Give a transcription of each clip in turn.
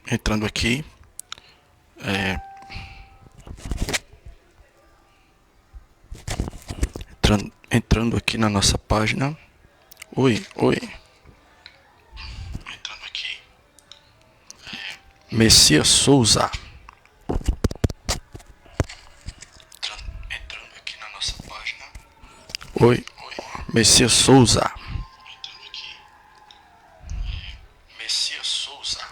entrando aqui, é, entrando aqui na nossa página. Oi, oi. Entrando aqui, Messias Souza. Entrando aqui na nossa página. Oi, oi. Messias Souza. Entrando aqui, Messias Souza.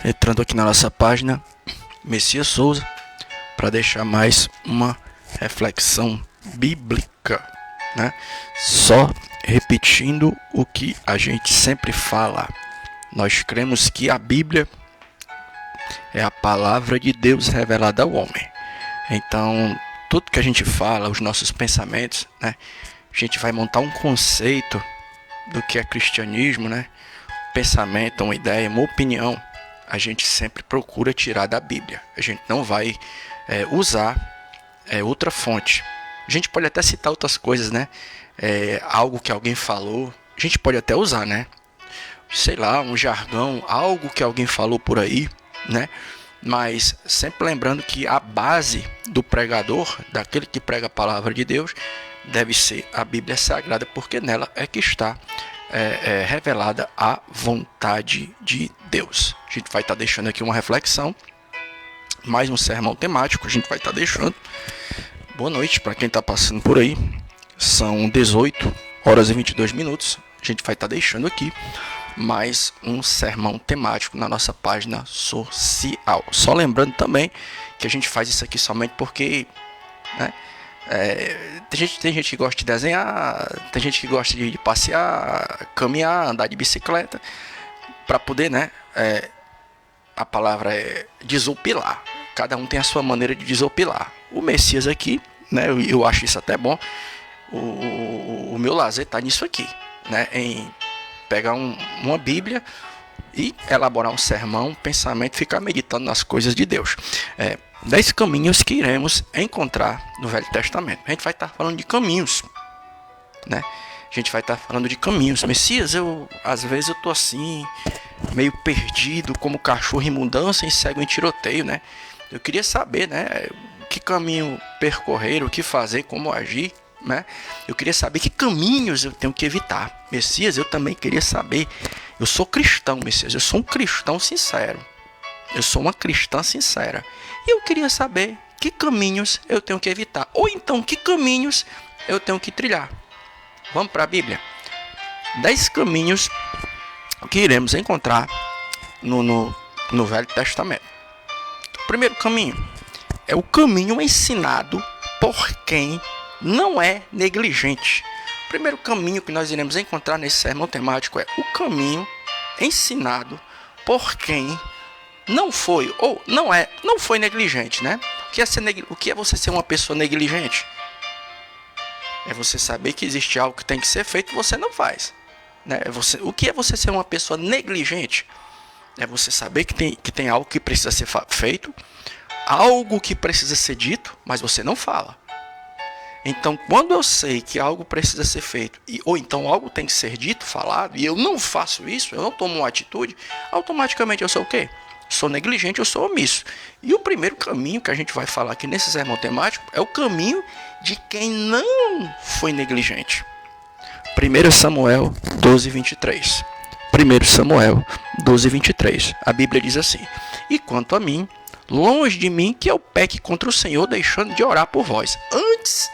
Entrando aqui na nossa página, Messias Souza, para deixar mais uma reflexão bíblica, né? Só repetindo o que a gente sempre fala. Nós cremos que a Bíblia é a palavra de Deus revelada ao homem. Então, tudo que a gente fala, os nossos pensamentos, né? A gente vai montar um conceito do que é cristianismo, né? Pensamento, uma ideia, uma opinião. A gente sempre procura tirar da Bíblia. A gente não vai usar outra fonte. A gente pode até citar outras coisas, né? Algo que alguém falou. A gente pode até usar, né? Sei lá, um jargão, algo que alguém falou por aí, né? Mas sempre lembrando que a base do pregador, daquele que prega a palavra de Deus, deve ser a Bíblia Sagrada, porque nela é que está revelada a vontade de Deus. A gente vai estar deixando aqui uma reflexão, mais um sermão temático, a gente vai estar deixando. Boa noite para quem está passando por aí. São 18 horas e 22 minutos. A gente vai estar deixando aqui mais um sermão temático na nossa página social. Só lembrando também que a gente faz isso aqui somente porque, né, tem gente que gosta de desenhar, tem gente que gosta de passear, caminhar, andar de bicicleta, para poder, né, a palavra é desopilar. Cada um tem a sua maneira de desopilar. O Messias aqui, né, eu acho isso até bom. O meu lazer está nisso aqui, né, em pegar uma Bíblia e elaborar um sermão, um pensamento, ficar meditando nas coisas de Deus. 10 caminhos que iremos encontrar no Velho Testamento. A gente vai estar falando de caminhos, né? A gente vai estar falando de caminhos. Messias, às vezes eu tô assim, meio perdido, como cachorro em mudança e cego em tiroteio, né? Eu queria saber, né, que caminho percorrer, o que fazer, como agir, né? Eu queria saber que caminhos eu tenho que evitar. Messias, eu também queria saber. Eu sou cristão, Messias, eu sou um cristão sincero. Eu sou uma cristã sincera. E eu queria saber que caminhos eu tenho que evitar. Ou então, que caminhos eu tenho que trilhar. Vamos para a Bíblia. 10 caminhos que iremos encontrar no Velho Testamento. O primeiro caminho é o caminho ensinado por quem não é negligente. O primeiro caminho que nós iremos encontrar nesse sermão temático é o caminho ensinado por quem não foi ou não foi negligente, né? O que é você ser uma pessoa negligente? É você saber que existe algo que tem que ser feito e você não faz, né? O que é você ser uma pessoa negligente? É você saber que tem algo que precisa ser feito, algo que precisa ser dito, mas você não fala. Então, quando eu sei que algo precisa ser feito, ou então algo tem que ser dito, falado, e eu não faço isso, eu não tomo uma atitude, automaticamente eu sou o quê? Sou negligente, eu sou omisso. E o primeiro caminho que a gente vai falar aqui nesse sermão temático é o caminho de quem não foi negligente. 1 Samuel 12, 23. 1 Samuel 12, 23. A Bíblia diz assim: E quanto a mim, longe de mim que eu peque contra o Senhor, deixando de orar por vós. Antes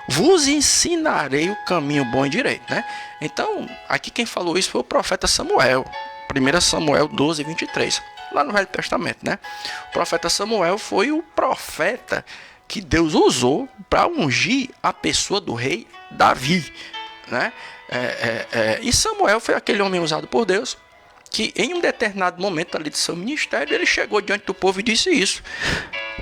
vos ensinarei o caminho bom e direito, né? Então, aqui quem falou isso foi o profeta Samuel. 1 Samuel 12, 23. Lá no Velho Testamento, né? O profeta Samuel foi o profeta que Deus usou para ungir a pessoa do rei Davi, né? E Samuel foi aquele homem usado por Deus, que em um determinado momento ali de seu ministério, ele chegou diante do povo e disse isso.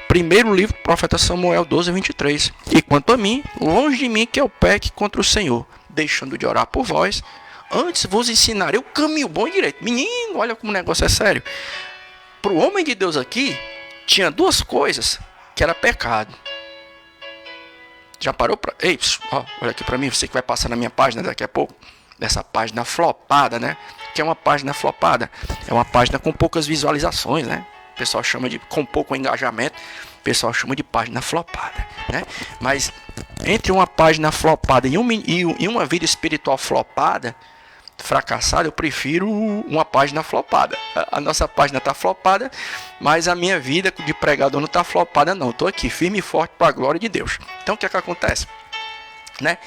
Primeiro livro, profeta Samuel 12:23. E quanto a mim, longe de mim que eu peque contra o Senhor, deixando de orar por vós, antes vos ensinarei o caminho bom e direito. Menino, olha como o negócio é sério. Para o homem de Deus aqui, tinha duas coisas que era pecado. Já parou para... Ei, olha aqui para mim, você que vai passar na minha página daqui a pouco. Dessa página flopada, né? Que é uma página flopada. É uma página com poucas visualizações, né? O pessoal chama de... com pouco engajamento. O pessoal chama de página flopada, né? Mas entre uma página flopada e uma vida espiritual flopada, fracassada, eu prefiro uma página flopada. A nossa página está flopada, mas a minha vida de pregador não está flopada, não. Estou aqui firme e forte para a glória de Deus. Então o que é que acontece? Né?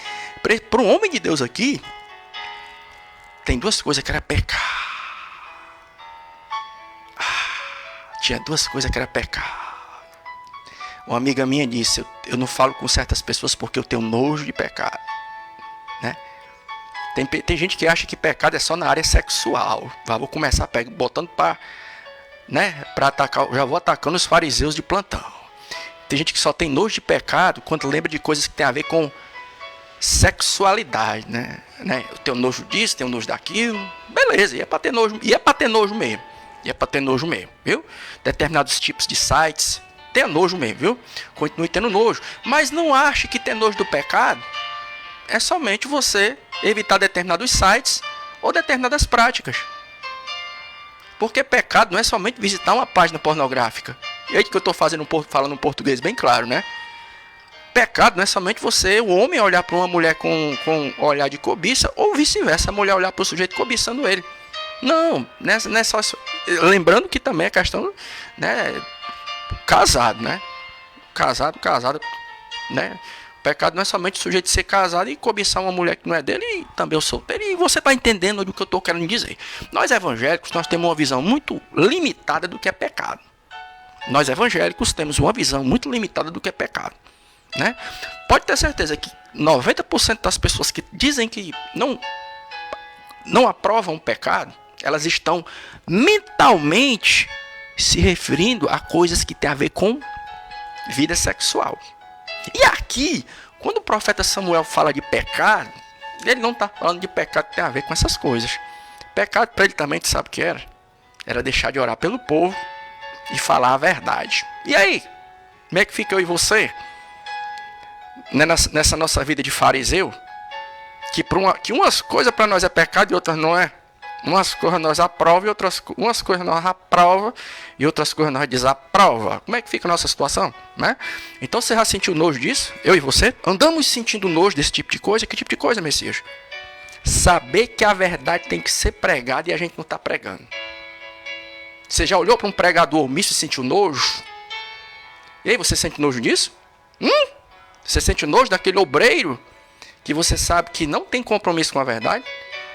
Para um homem de Deus aqui, tem duas coisas que era pecar. Tinha duas coisas que era pecar. Uma amiga minha disse, eu não falo com certas pessoas porque eu tenho nojo de pecado, né? Tem gente que acha que pecado é só na área sexual. Vou começar botando para, né, para atacar, já vou atacando os fariseus de plantão. Tem gente que só tem nojo de pecado quando lembra de coisas que tem a ver com sexualidade, né? Eu tenho nojo disso, tenho nojo daquilo. Beleza, e é para ter nojo, mesmo. Viu? Determinados tipos de sites, tenha nojo mesmo, viu? Continue tendo nojo, mas não ache que ter nojo do pecado é somente você evitar determinados sites ou determinadas práticas. Porque pecado não é somente visitar uma página pornográfica. E aí que eu estou falando um português bem claro, né? Pecado não é somente você, o homem, olhar para uma mulher com olhar de cobiça, ou vice-versa, a mulher olhar para o sujeito cobiçando ele. Não é só... Lembrando que também é questão, né, casado, né? Casado, né? Pecado não é somente o sujeito ser casado e cobiçar uma mulher que não é dele, e também o solteiro. E você está entendendo do que eu estou querendo dizer. Nós evangélicos, nós temos uma visão muito limitada do que é pecado. Nós evangélicos temos uma visão muito limitada do que é pecado, né? Pode ter certeza que 90% das pessoas que dizem que não aprovam o pecado, elas estão mentalmente se referindo a coisas que têm a ver com vida sexual. E aqui, quando o profeta Samuel fala de pecado, ele não está falando de pecado que tem a ver com essas coisas. Pecado para ele também, sabe o que era? Era deixar de orar pelo povo e falar a verdade. E aí? Como é que fica eu e você? Nessa nossa vida de fariseu, que umas coisas para nós é pecado e outras não é. Umas coisas nós aprova umas coisas nós aprova e outras coisas nós desaprova. Como é que fica a nossa situação, né? Então você já sentiu nojo disso? Eu e você? Andamos sentindo nojo desse tipo de coisa? Que tipo de coisa, Messias? Saber que a verdade tem que ser pregada e a gente não está pregando. Você já olhou para um pregador omisso e sentiu nojo? E aí, você sente nojo disso? Você sente nojo daquele obreiro que você sabe que não tem compromisso com a verdade?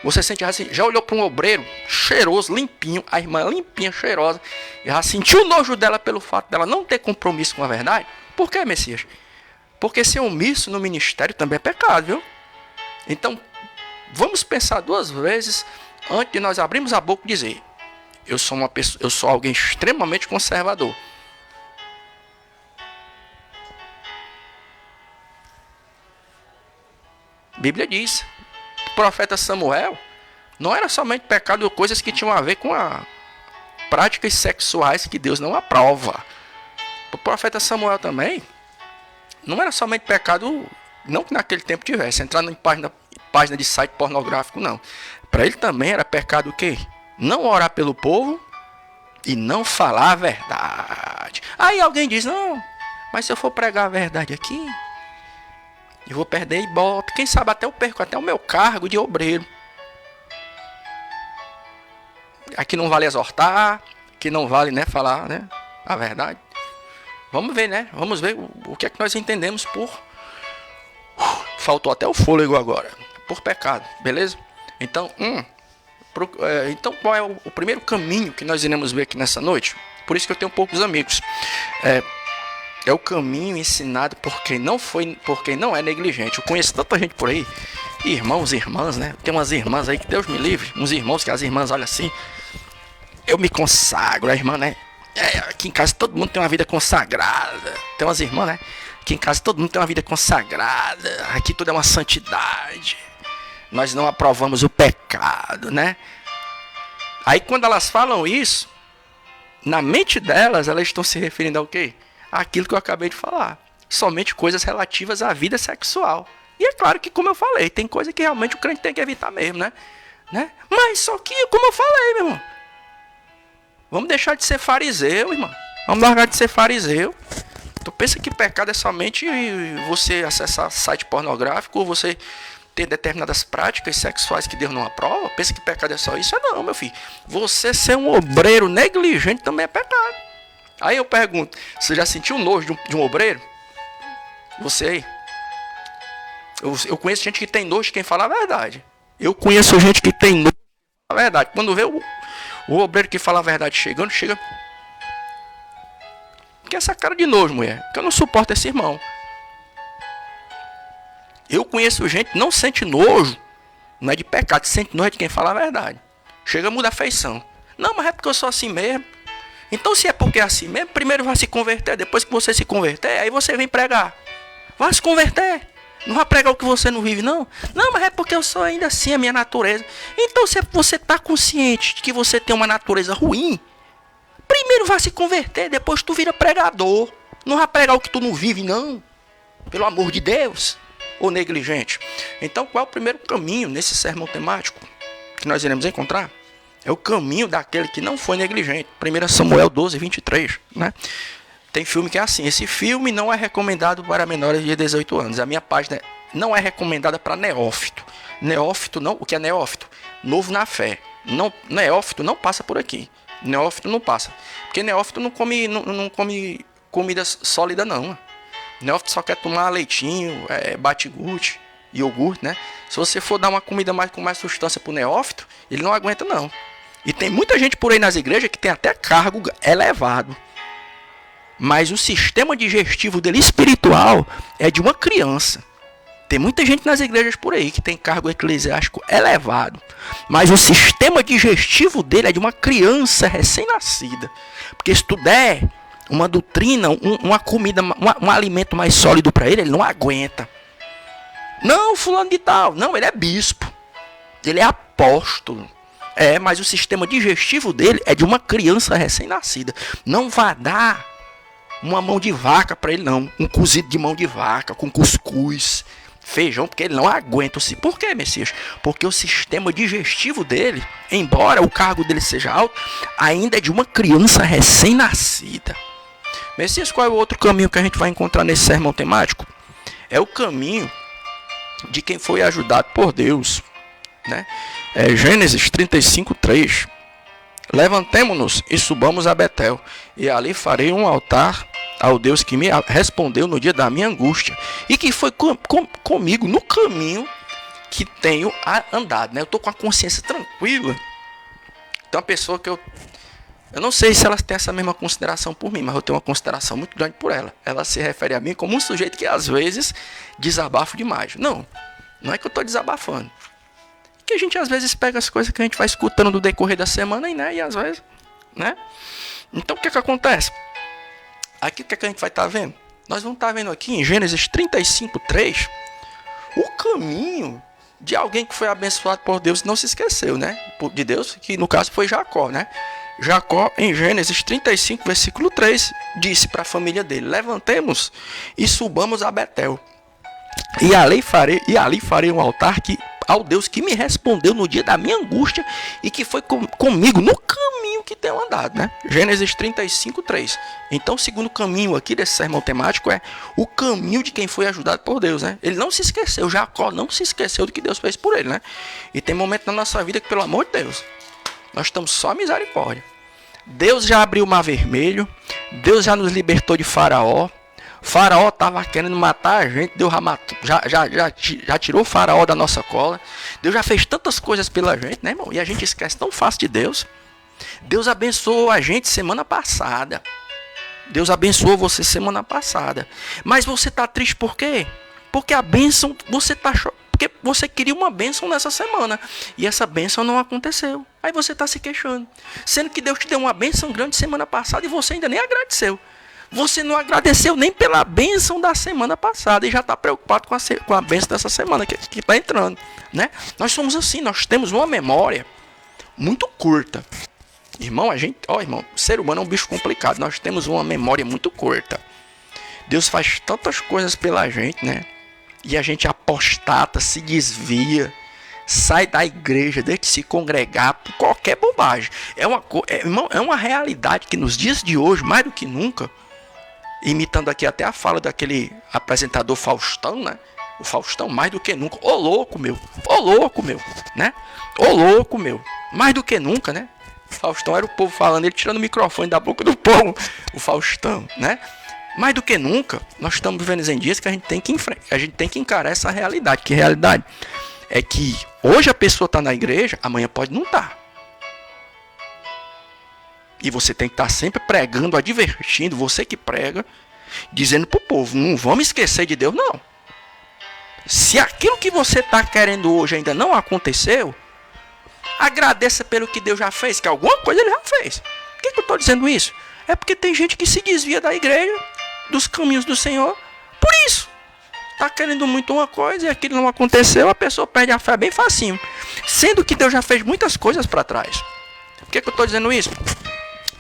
Você sente assim, já olhou para um obreiro cheiroso, limpinho, a irmã limpinha, cheirosa, e já sentiu o nojo dela pelo fato dela não ter compromisso com a verdade? Por que, Messias? Porque ser omisso no ministério também é pecado, viu? Então, vamos pensar duas vezes antes de nós abrirmos a boca e dizer: eu sou alguém extremamente conservador. A Bíblia diz: o profeta Samuel não era somente pecado ou coisas que tinham a ver com práticas sexuais que Deus não aprova. O profeta Samuel também não era somente pecado, não que naquele tempo tivesse, entrar em página de site pornográfico, não. Para ele também era pecado o quê? Não orar pelo povo e não falar a verdade. Aí alguém diz: não, mas se eu for pregar a verdade aqui, eu vou perder ibope. Quem sabe até eu perco até o meu cargo de obreiro. Aqui não vale exortar, aqui não vale, né, falar, né, a verdade. Vamos ver, né? Vamos ver o que é que nós entendemos por... Faltou até o fôlego agora. Por pecado, beleza? Então, então qual é o primeiro caminho que nós iremos ver aqui nessa noite? Por isso que eu tenho poucos amigos. É o caminho ensinado por quem não é negligente. Eu conheço tanta gente por aí irmãos e irmãs, né? Tem umas irmãs aí que Deus me livre. Uns irmãos que as irmãs olham assim. Eu me consagro, a irmã, né? Aqui em casa todo mundo tem uma vida consagrada. Tem umas irmãs, né? Aqui em casa todo mundo tem uma vida consagrada. Aqui tudo é uma santidade. Nós não aprovamos o pecado, né? Aí quando elas falam isso, na mente delas, elas estão se referindo ao quê? Aquilo que eu acabei de falar. Somente coisas relativas à vida sexual. E é claro que, como eu falei, tem coisa que realmente o crente tem que evitar mesmo, né? Mas só que, como eu falei, meu irmão, vamos deixar de ser fariseu, irmão. Vamos largar de ser fariseu. Tu pensa que pecado é somente você acessar site pornográfico ou você ter determinadas práticas sexuais que Deus não aprova? Pensa que pecado é só isso? É não, meu filho. Você ser um obreiro negligente também é pecado. Aí eu pergunto, você já sentiu nojo de um obreiro? Você aí? Eu conheço gente que tem nojo de quem fala a verdade. Eu conheço gente que tem nojo de quem fala a verdade. Quando vê o obreiro que fala a verdade chega. Que essa cara de nojo, mulher. Que eu não suporto esse irmão. Eu conheço gente que não sente nojo. Não é de pecado, sente nojo de quem fala a verdade. Chega, muda a feição. Não, mas é porque eu sou assim mesmo. Então se é porque é assim mesmo, primeiro vai se converter. Depois que você se converter, aí você vem pregar. Vai se converter. Não vai pregar o que você não vive, não. Não, mas é porque eu sou ainda assim, a minha natureza. Então se você está consciente de que você tem uma natureza ruim, primeiro vai se converter, depois tu vira pregador. Não vai pregar o que tu não vive, não. Pelo amor de Deus. Ou negligente. Então qual é o primeiro caminho nesse sermão temático que nós iremos encontrar? É o caminho daquele que não foi negligente. 1 Samuel 12, 23, né? Tem filme que é assim. Esse filme não é recomendado para menores de 18 anos. A minha página não é recomendada para neófito. Neófito não. O que é neófito? Novo na fé. Não, neófito não passa por aqui. Neófito não passa. Porque neófito não come comida sólida, não. Neófito só quer tomar leitinho, bate-gute, iogurte, né? Se você for dar uma comida com mais substância pro neófito, ele não aguenta, não. E tem muita gente por aí nas igrejas que tem até cargo elevado. Mas o sistema digestivo dele espiritual é de uma criança. Tem muita gente nas igrejas por aí que tem cargo eclesiástico elevado. Mas o sistema digestivo dele é de uma criança recém-nascida. Porque se tu der uma doutrina, uma comida, um alimento mais sólido para ele, ele não aguenta. Não, fulano de tal. Não, ele é bispo. Ele é apóstolo. Mas o sistema digestivo dele é de uma criança recém-nascida. Não vai dar uma mão de vaca para ele, não. Um cozido de mão de vaca, com cuscuz, feijão, porque ele não aguenta. Por quê, Messias? Porque o sistema digestivo dele, embora o cargo dele seja alto, ainda é de uma criança recém-nascida. Messias, qual é o outro caminho que a gente vai encontrar nesse sermão temático? É o caminho de quem foi ajudado por Deus, né? Gênesis 35, 3. Levantemo-nos e subamos a Betel, e ali farei um altar ao Deus que me respondeu no dia da minha angústia, e que foi comigo no caminho que tenho andado, né? Eu estou com a consciência tranquila. Tem uma pessoa que eu não sei se ela tem essa mesma consideração por mim, mas eu tenho uma consideração muito grande por ela. Ela se refere a mim como um sujeito que às vezes desabafa demais. Não é que eu estou desabafando. Que a gente às vezes pega as coisas que a gente vai escutando do decorrer da semana, né? E às vezes, né? Então o que acontece? Aqui o que a gente vai estar vendo? Nós vamos estar vendo aqui em Gênesis 35, 3 o caminho de alguém que foi abençoado por Deus e não se esqueceu, né? De Deus, que no caso foi Jacó, né? Jacó, em Gênesis 35, versículo 3, disse para a família dele: levantemos e subamos a Betel, e ali farei um altar ao Deus que me respondeu no dia da minha angústia e que foi comigo no caminho que tenho andado, né? Gênesis 35, 3. Então o segundo caminho aqui desse sermão temático é o caminho de quem foi ajudado por Deus, né? Ele não se esqueceu, Jacó não se esqueceu do que Deus fez por ele, né? E tem momentos na nossa vida que, pelo amor de Deus, nós estamos só misericórdia. Deus já abriu o mar vermelho, Deus já nos libertou de Faraó. Faraó estava querendo matar a gente, Deus já tirou o Faraó da nossa cola. Deus já fez tantas coisas pela gente, né, irmão? E a gente esquece tão fácil de Deus. Deus abençoou a gente semana passada. Deus abençoou você semana passada. Mas você está triste por quê? Porque a bênção, você está porque você queria uma bênção nessa semana e essa bênção não aconteceu. Aí você está se queixando, sendo que Deus te deu uma bênção grande semana passada e você ainda nem agradeceu. Você não agradeceu nem pela bênção da semana passada e já está preocupado com a bênção dessa semana que está entrando, né? Nós somos assim, nós temos uma memória muito curta. Irmão, irmão, o ser humano é um bicho complicado. Nós temos uma memória muito curta. Deus faz tantas coisas pela gente, né? E a gente apostata, se desvia, sai da igreja, deixa de se congregar por qualquer bobagem. Irmão, é uma realidade que nos dias de hoje, mais do que nunca, imitando aqui até a fala daquele apresentador Faustão, né? O Faustão, mais do que nunca. Ô louco, meu, né? Ô louco, meu, mais do que nunca, né? Faustão era o povo falando, ele tirando o microfone da boca do povo, o Faustão, né? Mais do que nunca, nós estamos vivendo em dias que a gente tem que encarar essa realidade. Que realidade? É que hoje a pessoa está na igreja, amanhã pode não estar. E você tem que estar sempre pregando, advertindo, você que prega, dizendo para o povo, não vamos esquecer de Deus, não. Se aquilo que você está querendo hoje ainda não aconteceu, agradeça pelo que Deus já fez, que alguma coisa Ele já fez. Por que eu estou dizendo isso? É porque tem gente que se desvia da igreja, dos caminhos do Senhor, por isso. Está querendo muito uma coisa e aquilo não aconteceu, a pessoa perde a fé bem facinho. Sendo que Deus já fez muitas coisas para trás. Por que eu estou dizendo isso?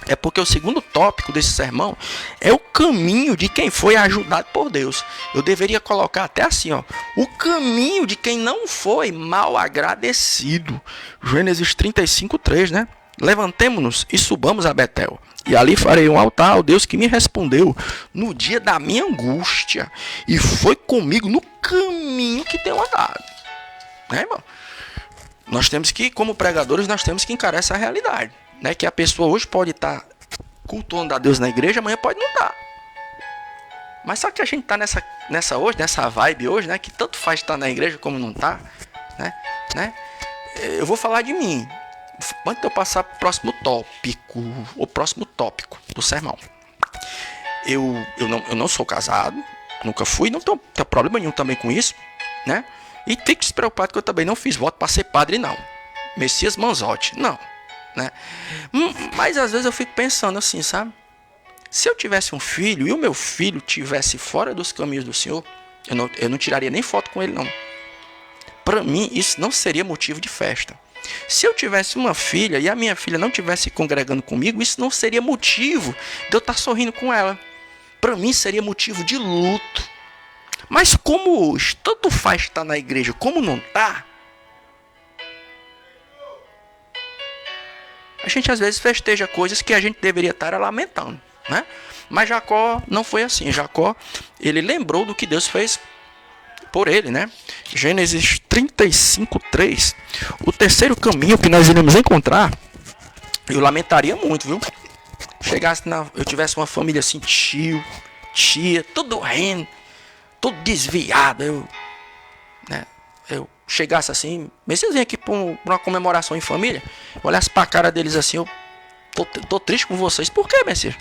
É porque o segundo tópico desse sermão é o caminho de quem foi ajudado por Deus. Eu deveria colocar até assim, ó, o caminho de quem não foi mal agradecido. Gênesis 35:3, né? Levantemo-nos e subamos a Betel, e ali farei um altar ao Deus que me respondeu no dia da minha angústia, e foi comigo no caminho que tenho andado. Né, irmão? Nós temos que, como pregadores, nós temos que encarar essa realidade. Né, que a pessoa hoje pode estar cultuando a Deus na igreja, amanhã pode não estar. Mas só que a gente está nessa vibe hoje, né, que tanto faz estar na igreja como não está, né? Eu vou falar de mim. Antes de eu passar para o próximo tópico do sermão. Eu não sou casado, nunca fui, não tenho problema nenhum também com isso, né? E fique despreocupado que eu também não fiz voto para ser padre, não. Messias Manzotti, não. Né? Mas às vezes eu fico pensando assim, sabe? Se eu tivesse um filho e o meu filho tivesse fora dos caminhos do Senhor, eu não tiraria nem foto com ele, não. Para mim, isso não seria motivo de festa. Se eu tivesse uma filha e a minha filha não estivesse congregando comigo, isso não seria motivo de eu estar sorrindo com ela. Para mim, seria motivo de luto. Mas como hoje, tanto faz estar na igreja como não está, a gente às vezes festeja coisas que a gente deveria estar lamentando, né? Mas Jacó não foi assim. Jacó, ele lembrou do que Deus fez por ele, né? Gênesis 35:3. O terceiro caminho que nós iremos encontrar, eu lamentaria muito, viu? Eu tivesse uma família assim, tio, tia, tudo rindo, tudo desviado, eu chegasse assim, mas vocês vêm aqui para uma comemoração em família, olhasse para a cara deles assim, eu tô triste com vocês. Por quê, Messias?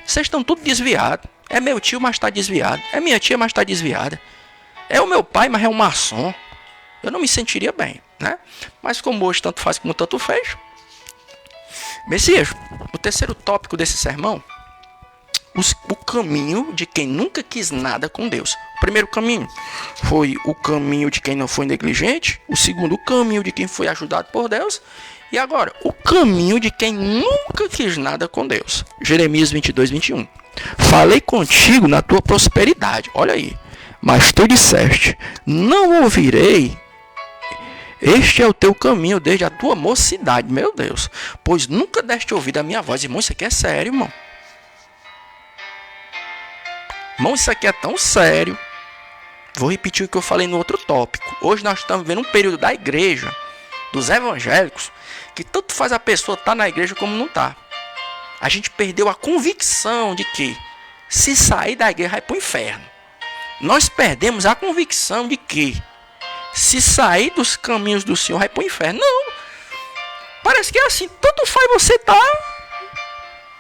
Vocês estão tudo desviados. É meu tio, mas está desviado. É minha tia, mas está desviada. É o meu pai, mas é um maçom. Eu não me sentiria bem, né? Mas como hoje tanto faz como tanto fez. Messias, o terceiro tópico desse sermão, o caminho de quem nunca quis nada com Deus. O primeiro caminho foi o caminho de quem não foi negligente. O segundo, o caminho de quem foi ajudado por Deus. E agora, o caminho de quem nunca quis nada com Deus. Jeremias 22:21. Falei contigo na tua prosperidade. Olha aí. Mas tu disseste, não ouvirei. Este é o teu caminho desde a tua mocidade. Meu Deus. Pois nunca deste ouvido a minha voz. Irmão, isso aqui é sério, irmão. Irmão, isso aqui é tão sério. Vou repetir o que eu falei no outro tópico. Hoje nós estamos vivendo um período da igreja, dos evangélicos, que tanto faz a pessoa estar na igreja como não está. A gente perdeu a convicção de que se sair da igreja vai para o inferno. Nós perdemos a convicção de que se sair dos caminhos do Senhor vai para o inferno. Não. Parece que é assim. Tanto faz você estar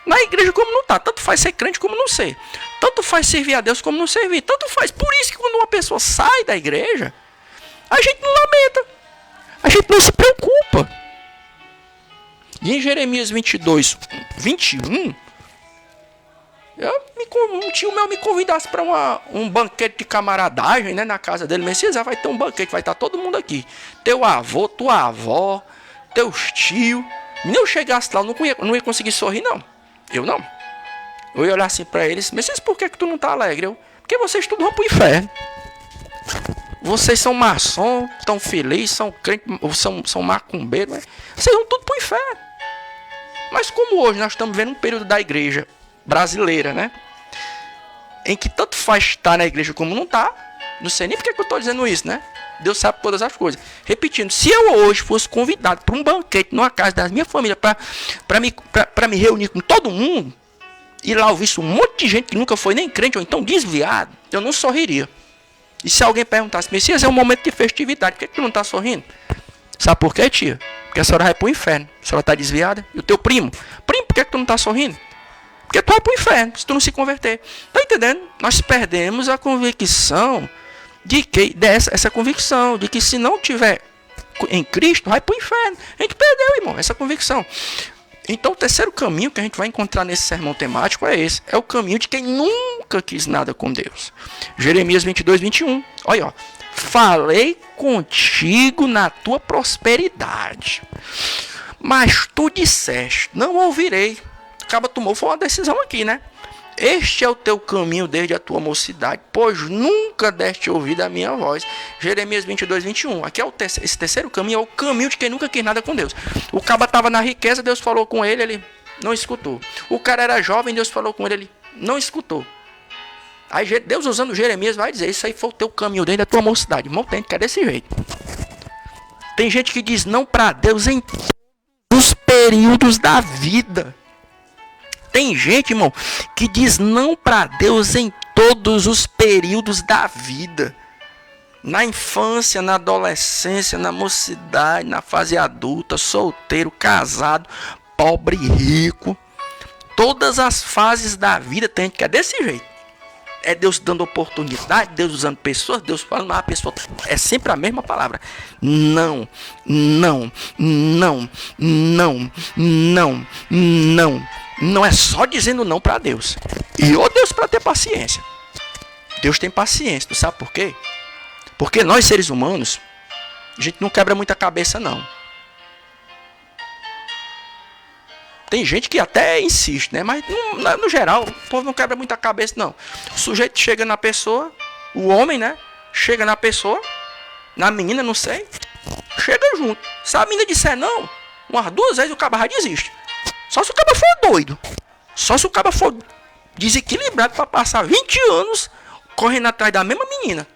na igreja como não está. Tanto faz ser crente como não ser. Tanto faz servir a Deus como não servir. Tanto faz. Por isso que quando uma pessoa sai da igreja, A gente não lamenta. A gente não se preocupa. E em Jeremias 22, 21, um tio meu me convidasse para um banquete de camaradagem, né, na casa dele. Messias, vai ter um banquete, vai estar todo mundo aqui. Teu avô, tua avó, teus tios. Nem eu chegasse lá, eu não ia conseguir sorrir, não. Eu não. Eu ia olhar assim para eles. Messias, por que tu não tá alegre? Porque vocês tudo vão pro inferno. Vocês são maçom, tão felizes, são crentes, são macumbeiros. Vocês vão tudo pro inferno. Mas como hoje nós estamos vendo um período da igreja brasileira, né? Em que tanto faz estar na igreja como não tá. Não sei nem porque que eu estou dizendo isso, né? Deus sabe todas as coisas. Repetindo, se eu hoje fosse convidado para um banquete numa casa da minha família para me reunir com todo mundo e lá eu visse um monte de gente que nunca foi nem crente ou então desviado, eu não sorriria. E se alguém perguntasse, Messias, é um momento de festividade, por que tu não está sorrindo? Sabe por quê, tia? Porque a senhora vai para o inferno. A senhora está desviada. E o teu primo? Primo, por que tu não está sorrindo? Porque tu vai para o inferno, se tu não se converter. Tá entendendo? Nós perdemos a convicção de que, essa convicção de que se não tiver em Cristo, vai para o inferno. A gente perdeu, irmão, essa convicção. Então o terceiro caminho que a gente vai encontrar nesse sermão temático é esse. É o caminho de quem nunca quis nada com Deus. Jeremias 22, 21. Olha, ó. Falei contigo na tua prosperidade, mas tu disseste, não ouvirei. Acaba tomou, foi uma decisão aqui, né? Este é o teu caminho desde a tua mocidade, pois nunca deste ouvido a minha voz. Jeremias 22, 21. Aqui é esse terceiro caminho, é o caminho de quem nunca quis nada com Deus. O caba estava na riqueza, Deus falou com ele, ele não escutou. O cara era jovem, Deus falou com ele não escutou. Aí Deus, usando Jeremias, vai dizer, isso aí foi o teu caminho desde a tua mocidade. Irmão, tem que é desse jeito. Tem gente que diz não para Deus em todos os períodos da vida. Tem gente, irmão, que diz não para Deus em todos os períodos da vida. Na infância, na adolescência, na mocidade, na fase adulta, solteiro, casado, pobre, rico. Todas as fases da vida tem gente que é desse jeito. É Deus dando oportunidade, Deus usando pessoas, Deus falando, mas a pessoa é sempre a mesma palavra. Não, não, não, não, não, não. Não é só dizendo não para Deus. E ô Deus para ter paciência. Deus tem paciência, tu sabe por quê? Porque nós seres humanos, a gente não quebra muita cabeça não. Tem gente que até insiste, né? Mas no geral, o povo não quebra muita cabeça, não. O sujeito chega na pessoa, o homem, né? Chega na pessoa, na menina, não sei. Chega junto. Se a menina disser não, umas 2 vezes o cara já desiste. Só se o cara for doido. Só se o cara for desequilibrado para passar 20 anos correndo atrás da mesma menina.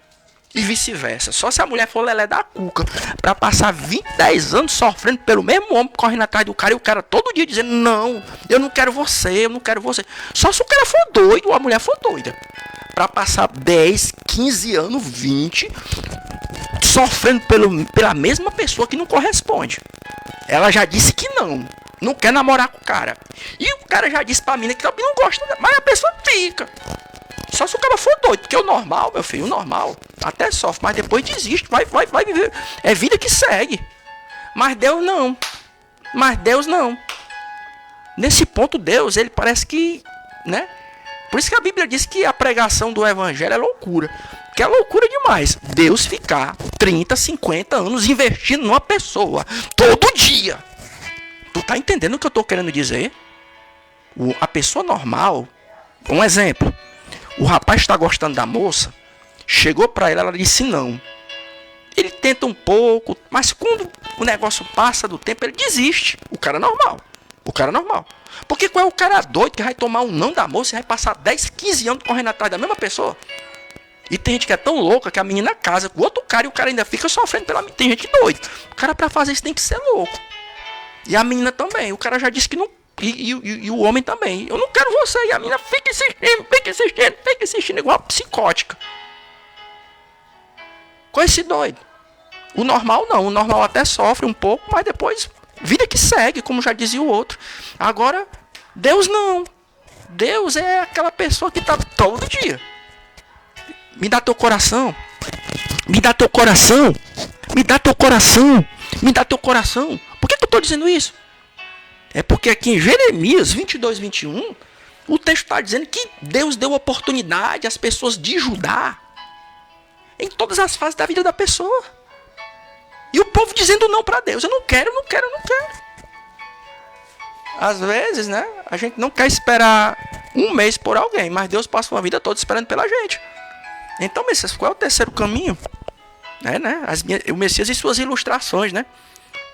E vice-versa. Só se a mulher for lelé da cuca para passar 10 anos sofrendo pelo mesmo homem, correndo atrás do cara, e o cara todo dia dizendo, não, eu não quero você, eu não quero você. Só se o cara for doido ou a mulher for doida. Para passar 10, 15 anos, 20, sofrendo pela mesma pessoa que não corresponde. Ela já disse que não quer namorar com o cara. E o cara já disse pra mina que também não gosta, mas a pessoa fica. Só se o cara for doido, porque o normal, meu filho, o normal, até sofre, mas depois desiste, vai viver. É vida que segue. Mas Deus não. Nesse ponto, Deus, ele parece que, né? Por isso que a Bíblia diz que a pregação do evangelho é loucura. Que é loucura demais. Deus ficar 30, 50 anos investindo numa pessoa, todo dia. Tu tá entendendo o que eu tô querendo dizer? A pessoa normal, um exemplo. O rapaz está gostando da moça, chegou para ela disse não. Ele tenta um pouco, mas quando o negócio passa do tempo, ele desiste. O cara é normal. Porque qual é o cara doido que vai tomar um não da moça e vai passar 10, 15 anos correndo atrás da mesma pessoa? E tem gente que é tão louca que a menina casa com outro cara e o cara ainda fica sofrendo pela menina. Tem gente doida. O cara para fazer isso tem que ser louco. E a menina também. O cara já disse que não. E o homem também. Eu não quero você. E a menina fica insistindo igual uma psicótica. Com esse doido. O normal não. O normal até sofre um pouco, mas depois vida que segue, como já dizia o outro. Agora, Deus não. Deus é aquela pessoa que está todo dia. Me dá teu coração. Me dá teu coração. Me dá teu coração. Me dá teu coração. Por que eu estou dizendo isso? É porque aqui em Jeremias 22, 21, o texto está dizendo que Deus deu oportunidade às pessoas de Judá em todas as fases da vida da pessoa. E o povo dizendo não para Deus. Eu não quero, não quero, não quero. Às vezes, né, a gente não quer esperar um mês por alguém, mas Deus passa uma vida toda esperando pela gente. Então, Messias, qual é o terceiro caminho? O Messias e suas ilustrações, né?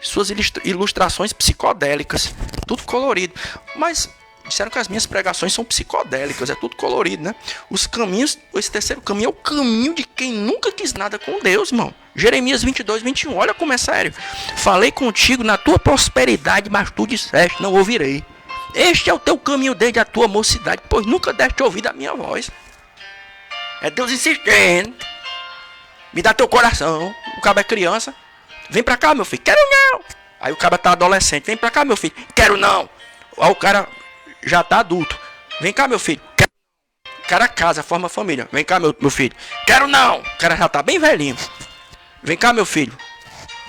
Suas ilustrações psicodélicas. Tudo colorido. Mas disseram que as minhas pregações são psicodélicas. É tudo colorido, né? Os caminhos, esse terceiro caminho é o caminho de quem nunca quis nada com Deus, irmão. Jeremias 22, 21. Olha como é sério. Falei contigo na tua prosperidade, mas tu disseste, não ouvirei. Este é o teu caminho desde a tua mocidade, pois nunca deste ouvido a minha voz. É Deus insistindo. Me dá teu coração. O cabo é criança. Vem pra cá, meu filho. Quero não. Aí o cara tá adolescente. Vem pra cá, meu filho. Quero não. Aí o cara já tá adulto. Vem cá, meu filho. Quero. O cara casa, forma família. Vem cá, meu filho. Quero não. O cara já tá bem velhinho. Vem cá, meu filho.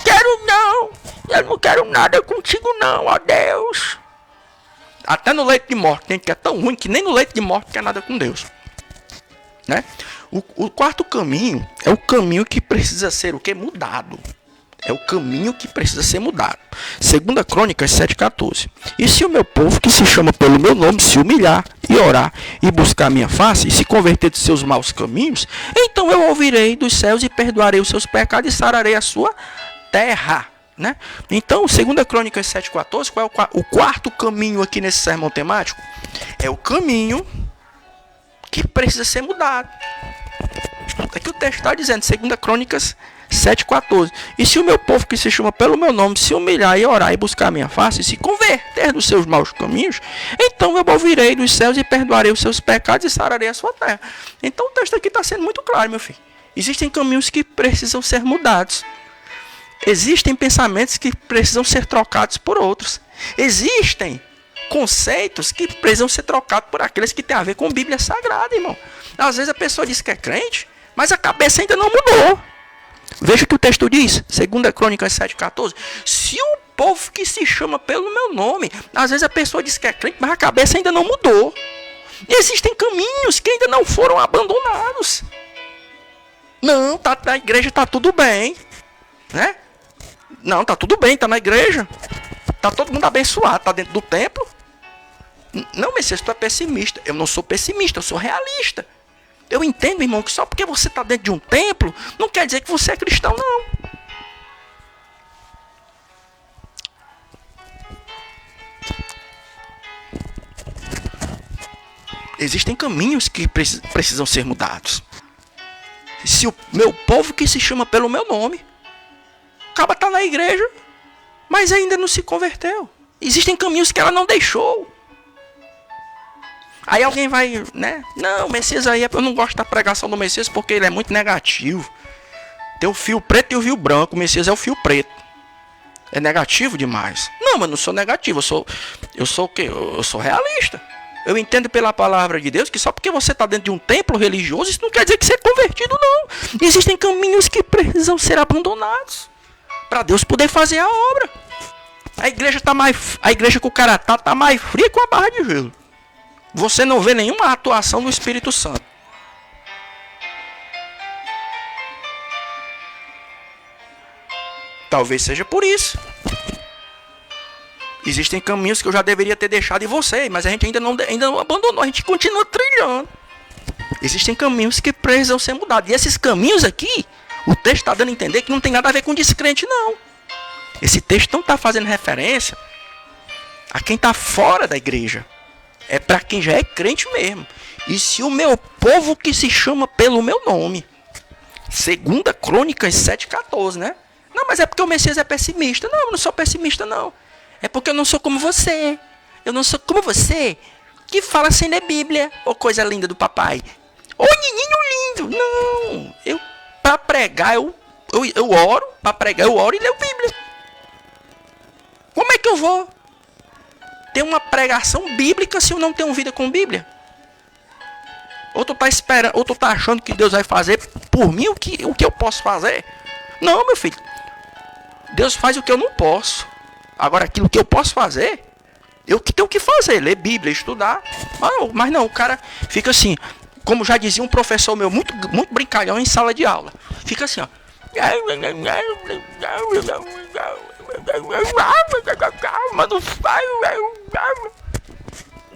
Quero não. Eu não quero nada contigo não, ó Deus. Até no leito de morte. Tem que é tão ruim que nem no leito de morte quer nada com Deus. Né? O quarto caminho é o caminho que precisa ser o que? Mudado. É o caminho que precisa ser mudado. 2 Crônicas 7,14. E se o meu povo, que se chama pelo meu nome, se humilhar e orar e buscar a minha face e se converter de seus maus caminhos, então eu ouvirei dos céus e perdoarei os seus pecados e sararei a sua terra. Né? Então, 2 Crônicas 7,14, qual é o quarto caminho aqui nesse sermão temático? É o caminho que precisa ser mudado. É que o texto está dizendo, 2 Crônicas 7,14. E se o meu povo que se chama pelo meu nome se humilhar e orar e buscar a minha face e se converter dos seus maus caminhos, então eu ouvirei dos céus e perdoarei os seus pecados e sararei a sua terra. Então o texto aqui está sendo muito claro, meu filho. Existem caminhos que precisam ser mudados. Existem pensamentos que precisam ser trocados por outros. Existem conceitos que precisam ser trocados por aqueles que têm a ver com Bíblia Sagrada, irmão. Às vezes a pessoa diz que é crente, mas a cabeça ainda não mudou. Veja o que o texto diz, 2 Crônicas 7,14. Se o povo que se chama pelo meu nome, às vezes a pessoa diz que é crente, mas a cabeça ainda não mudou. Existem caminhos que ainda não foram abandonados. Não, tá na igreja, tá tudo bem, né? Não, tá tudo bem, tá na igreja. Tá todo mundo abençoado, tá dentro do templo. Não, Messias, tu é pessimista. Eu não sou pessimista, eu sou realista. Eu entendo, irmão, que só porque você está dentro de um templo, não quer dizer que você é cristão, não. Existem caminhos que precisam ser mudados. Se o meu povo que se chama pelo meu nome, acaba tá na igreja, mas ainda não se converteu. Existem caminhos que ela não deixou. Aí alguém vai, né? Não, o Messias aí, eu não gosto da pregação do Messias porque ele é muito negativo. Tem o fio preto e o fio branco. O Messias é o fio preto. É negativo demais. Não, mas eu não sou negativo. Eu sou o quê? Eu sou realista. Eu entendo pela palavra de Deus que só porque você está dentro de um templo religioso, isso não quer dizer que você é convertido, não. Existem caminhos que precisam ser abandonados para Deus poder fazer a obra. A igreja que o cara tá mais fria que uma barra de gelo. Você não vê nenhuma atuação do Espírito Santo. Talvez seja por isso. Existem caminhos que eu já deveria ter deixado em você, mas a gente ainda não abandonou, a gente continua trilhando. Existem caminhos que precisam ser mudados. E esses caminhos aqui, o texto está dando a entender que não tem nada a ver com descrente, não. Esse texto não está fazendo referência a quem está fora da igreja. É para quem já é crente mesmo. E se o meu povo que se chama pelo meu nome. 2 Crônicas 7,14, né? Não, mas é porque o Messias é pessimista. Não, eu não sou pessimista, não. É porque eu não sou como você. Eu não sou como você, que fala sem ler Bíblia. Ô, coisa linda do papai. Ô, nininho lindo. Não, para pregar, eu oro. Para pregar, eu oro e leio Bíblia. Como é que eu vou ter uma pregação bíblica se eu não tenho vida com Bíblia? Ou tu tá esperando, ou tu tá achando que Deus vai fazer por mim o que eu posso fazer. Não, meu filho. Deus faz o que eu não posso. Agora, aquilo que eu posso fazer, eu que tenho que fazer. Ler Bíblia, estudar. Mas não, o cara fica assim. Como já dizia um professor meu, muito brincalhão em sala de aula. Fica assim, ó.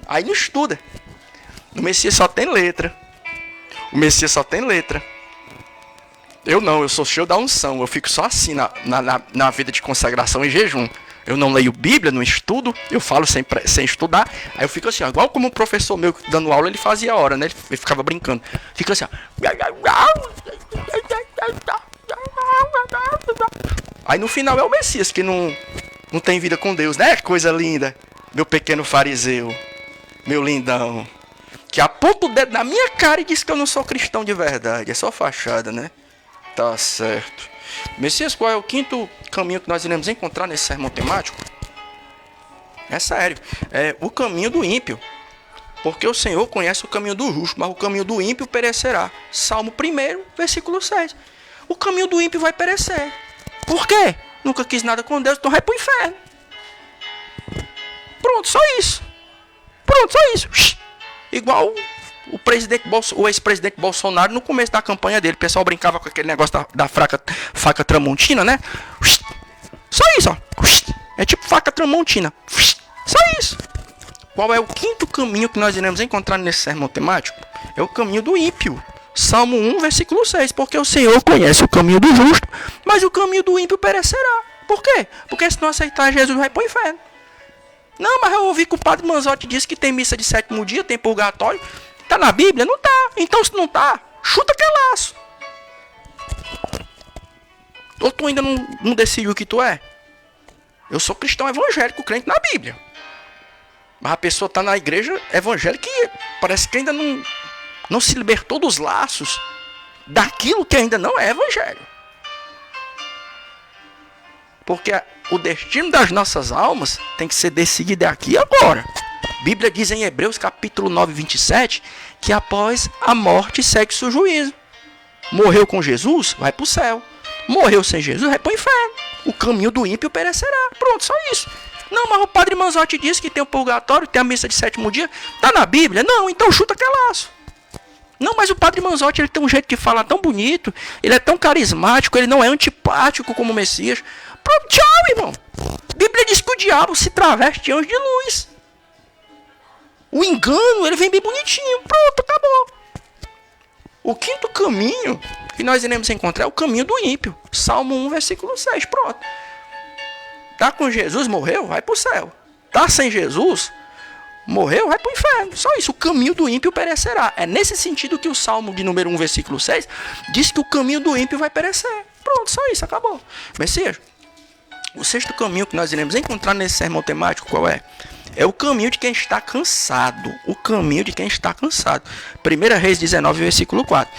Aí não estuda. O Messias só tem letra. O Messias só tem letra. Eu não, eu sou cheio da unção. Eu fico só assim na vida de consagração e jejum. Eu não leio Bíblia, não estudo. Eu falo sem estudar. Aí eu fico assim, ó, igual como um professor meu dando aula, ele fazia a hora, né? Ele ficava brincando. Fica assim, ó. Aí no final é o Messias que não tem vida com Deus, né? Coisa linda. Meu pequeno fariseu. Meu lindão. Que aponta o dedo na minha cara e diz que eu não sou cristão de verdade. É só fachada, né? Tá certo. Messias, qual é o quinto caminho que nós iremos encontrar nesse sermão temático? É sério. É o caminho do ímpio. Porque o Senhor conhece o caminho do justo, mas o caminho do ímpio perecerá. Salmo 1, versículo 6. O caminho do ímpio vai perecer. Por quê? Nunca quis nada com Deus, então vai pro inferno. Pronto, só isso. Pronto, só isso. Igual o ex-presidente Bolsonaro no começo da campanha dele. O pessoal brincava com aquele negócio da faca tramontina, né? Só isso, ó. É tipo faca tramontina. Só isso. Qual é o quinto caminho que nós iremos encontrar nesse sermão temático? É o caminho do ímpio. Salmo 1, versículo 6. Porque o Senhor conhece o caminho do justo, mas o caminho do ímpio perecerá. Por quê? Porque se não aceitar Jesus, vai pro inferno. Não, mas eu ouvi que o padre Manzotti disse que tem missa de sétimo dia, tem purgatório. Tá na Bíblia? Não tá. Então se não tá, chuta que é laço. Ou tu ainda não decidiu o que tu é? Eu sou cristão evangélico, crente na Bíblia. Mas a pessoa tá na igreja evangélica e parece que ainda não se libertou dos laços daquilo que ainda não é evangelho. Porque o destino das nossas almas tem que ser decidido aqui e agora. A Bíblia diz em Hebreus capítulo 9, 27, que após a morte segue-se o juízo. Morreu com Jesus, vai para o céu. Morreu sem Jesus, vai para o inferno. O caminho do ímpio perecerá. Pronto, só isso. Não, mas o padre Manzotti disse que tem o purgatório, tem a missa de sétimo dia. Tá na Bíblia? Não, então chuta que é laço. Não, mas o padre Manzotti, ele tem um jeito de falar tão bonito, ele é tão carismático, ele não é antipático como o Messias. Pronto, tchau, irmão. A Bíblia diz que o diabo se traveste de anjo de luz. O engano, ele vem bem bonitinho. Pronto, acabou. O quinto caminho que nós iremos encontrar é o caminho do ímpio. Salmo 1, versículo 6. Pronto. Tá com Jesus, morreu, vai pro céu. Tá sem Jesus, morreu, vai pro inferno. Só isso, o caminho do ímpio perecerá. É nesse sentido que o Salmo de número 1, versículo 6, diz que o caminho do ímpio vai perecer. Pronto, só isso, acabou. Messias, o sexto caminho que nós iremos encontrar nesse sermão temático, qual é? É o caminho de quem está cansado. O caminho de quem está cansado. 1 Reis 19, versículo 4.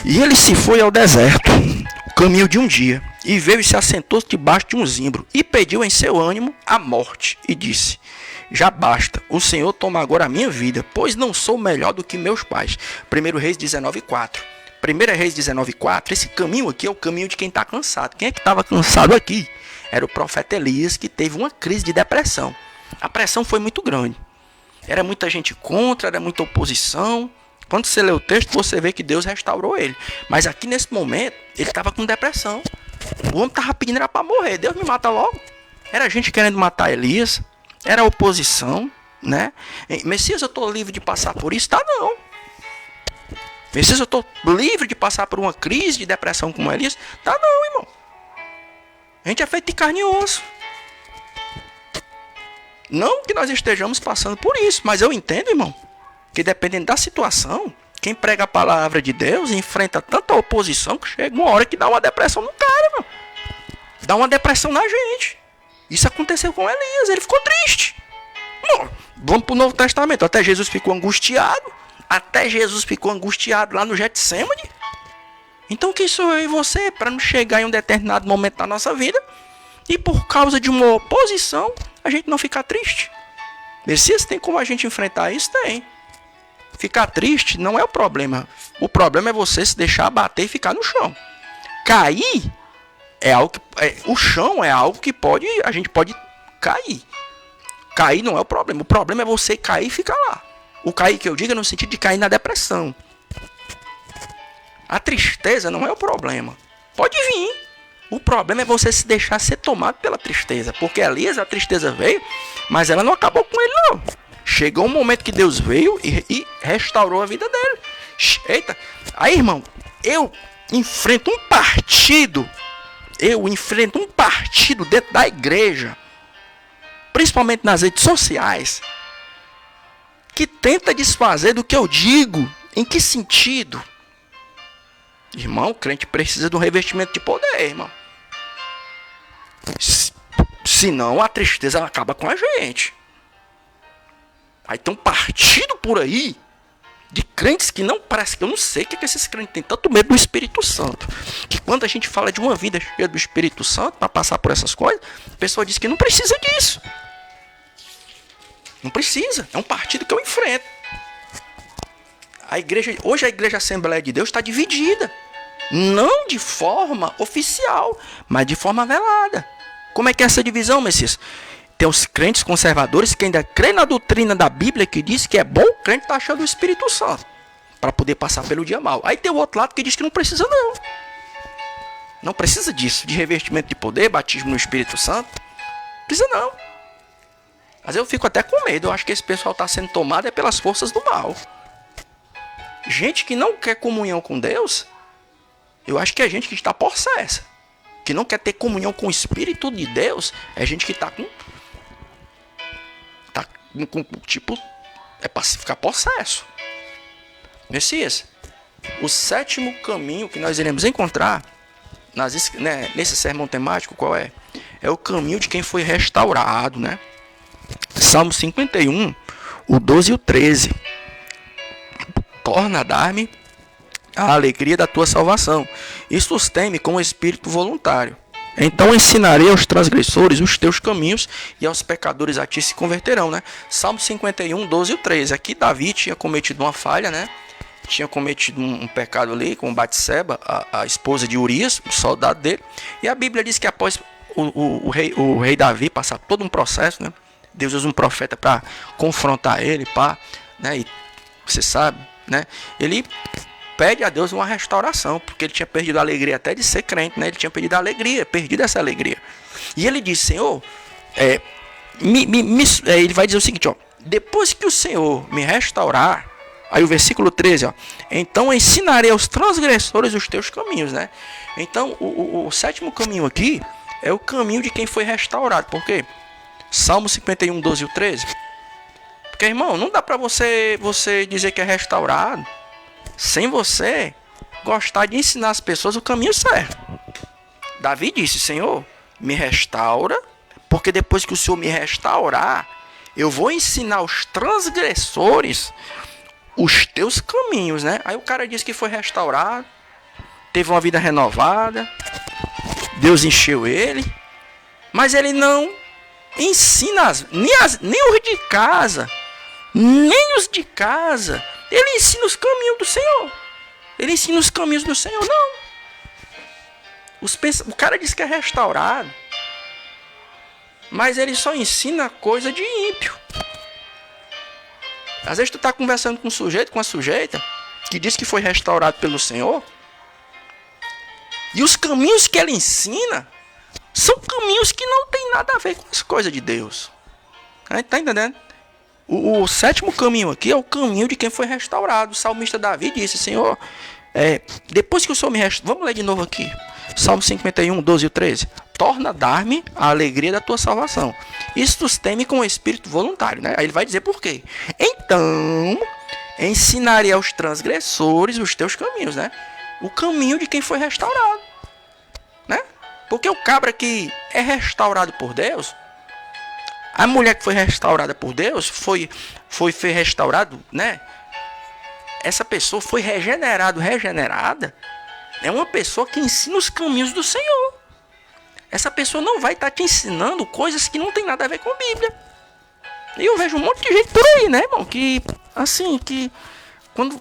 E ele se foi ao deserto, o caminho de um dia, e veio e se assentou debaixo de um zimbro, e pediu em seu ânimo a morte, e disse: já basta, o Senhor toma agora a minha vida, pois não sou melhor do que meus pais. 1 Reis 19, 4. 1 Reis 19, 4. Esse caminho aqui é o caminho de quem está cansado. Quem é que estava cansado aqui? Era o profeta Elias, que teve uma crise de depressão. A pressão foi muito grande. Era muita gente contra, era muita oposição. Quando você lê o texto, você vê que Deus restaurou ele. Mas aqui nesse momento, ele estava com depressão. O homem estava pedindo era para morrer. Deus me mata logo. Era gente querendo matar Elias. Era oposição, né? Messias, eu estou livre de passar por isso? Tá, não. Messias, eu estou livre de passar por uma crise de depressão como Elias? Tá, não, irmão. A gente é feito de carne e osso. Não que nós estejamos passando por isso, mas eu entendo, irmão, que dependendo da situação, quem prega a palavra de Deus enfrenta tanta oposição que chega uma hora que dá uma depressão no cara, irmão. Dá uma depressão na gente. Isso aconteceu com Elias, ele ficou triste. Bom, vamos para o Novo Testamento. Até Jesus ficou angustiado lá no Getsemane. Então quem sou eu e você para não chegar em um determinado momento da nossa vida e por causa de uma oposição a gente não ficar triste? Messias, tem como a gente enfrentar isso? Tem. ficar triste não é o problema. O problema é você se deixar bater e ficar no chão. Cair é algo que, o chão é algo que a gente pode cair. Cair não é o problema. O problema é você cair e ficar lá. O cair que eu digo é no sentido de cair na depressão. A tristeza não é o problema. Pode vir. O problema é você se deixar ser tomado pela tristeza. Porque Elias, a tristeza veio, mas ela não acabou com ele, não. Chegou um momento que Deus veio e restaurou a vida dele. Eita. Aí, irmão, eu enfrento um partido dentro da igreja, principalmente nas redes sociais, que tenta desfazer do que eu digo. Em que sentido? Irmão, o crente precisa de um revestimento de poder, irmão. Senão a tristeza acaba com a gente. Aí tem um partido por aí de crentes que não parece que eu não sei o que esses crentes têm tanto medo do Espírito Santo. Que quando a gente fala de uma vida cheia do Espírito Santo para passar por essas coisas, a pessoa diz que não precisa disso. Não precisa. É um partido que eu enfrento. Hoje a igreja Assembleia de Deus está dividida. Não de forma oficial, mas de forma velada. Como é que é essa divisão, Messias? Tem os crentes conservadores que ainda creem na doutrina da Bíblia que diz que é bom o crente estar cheio do Espírito Santo para poder passar pelo dia mal. Aí tem o outro lado que diz que não precisa não. Não precisa disso, de revestimento de poder, batismo no Espírito Santo. Não precisa não. Mas eu fico até com medo. Eu acho que esse pessoal está sendo tomado pelas forças do mal. Gente que não quer comunhão com Deus, eu acho que é gente que está possessa. Que não quer ter comunhão com o Espírito de Deus, é gente que está com tipo, é para ficar possesso. Messias, o sétimo caminho que nós iremos encontrar nesse sermão temático, qual é? É o caminho de quem foi restaurado, né? Salmo 51, o 12 e o 13. Torna a dar-me a alegria da tua salvação e sustém-me com o espírito voluntário. Então ensinarei aos transgressores os teus caminhos e aos pecadores a ti se converterão, né? Salmo 51, 12 e 13. Aqui Davi tinha cometido uma falha, né? Tinha cometido um pecado ali com Batseba, a esposa de Urias, o soldado dele. E a Bíblia diz que após o rei Davi passar todo um processo, né? Deus usa um profeta para confrontar ele, né? E você sabe, né? Ele pede a Deus uma restauração, porque ele tinha perdido a alegria até de ser crente, né? Ele tinha perdido a alegria, perdido essa alegria. E ele disse, Senhor, ele vai dizer o seguinte, ó, depois que o Senhor me restaurar, aí o versículo 13, ó, então ensinarei aos transgressores os teus caminhos, né? Então, o sétimo caminho aqui é o caminho de quem foi restaurado. Por quê? Salmo 51, 12 e 13. Porque, irmão, não dá para você dizer que é restaurado sem você gostar de ensinar as pessoas o caminho certo. Davi disse, Senhor, me restaura, porque depois que o Senhor me restaurar, eu vou ensinar os transgressores os teus caminhos, né? Aí o cara disse que foi restaurado, teve uma vida renovada, Deus encheu ele, mas ele não ensina nem os de casa, ele ensina os caminhos do Senhor. Ele ensina os caminhos do Senhor, não. O cara diz que é restaurado, mas ele só ensina coisa de ímpio. Às vezes tu tá conversando com um sujeito, com uma sujeita, que diz que foi restaurado pelo Senhor, e os caminhos que ele ensina são caminhos que não tem nada a ver com as coisas de Deus. Tá entendendo? O sétimo caminho aqui é o caminho de quem foi restaurado. O salmista Davi disse, Senhor, depois que o Senhor me restaurou, vamos ler de novo aqui, Salmo 51, 12 e 13. Torna a dar-me a alegria da tua salvação e sustém-me com o espírito voluntário, né? Aí ele vai dizer por quê. Então, ensinarei aos transgressores os teus caminhos, né? O caminho de quem foi restaurado, né? Porque o cabra que é restaurado por Deus, a mulher que foi restaurada por Deus, foi restaurado, né? Essa pessoa foi regenerada, é uma pessoa que ensina os caminhos do Senhor. Essa pessoa não vai estar te ensinando coisas que não tem nada a ver com a Bíblia. E eu vejo um monte de gente por aí, né, irmão? Que, assim, que quando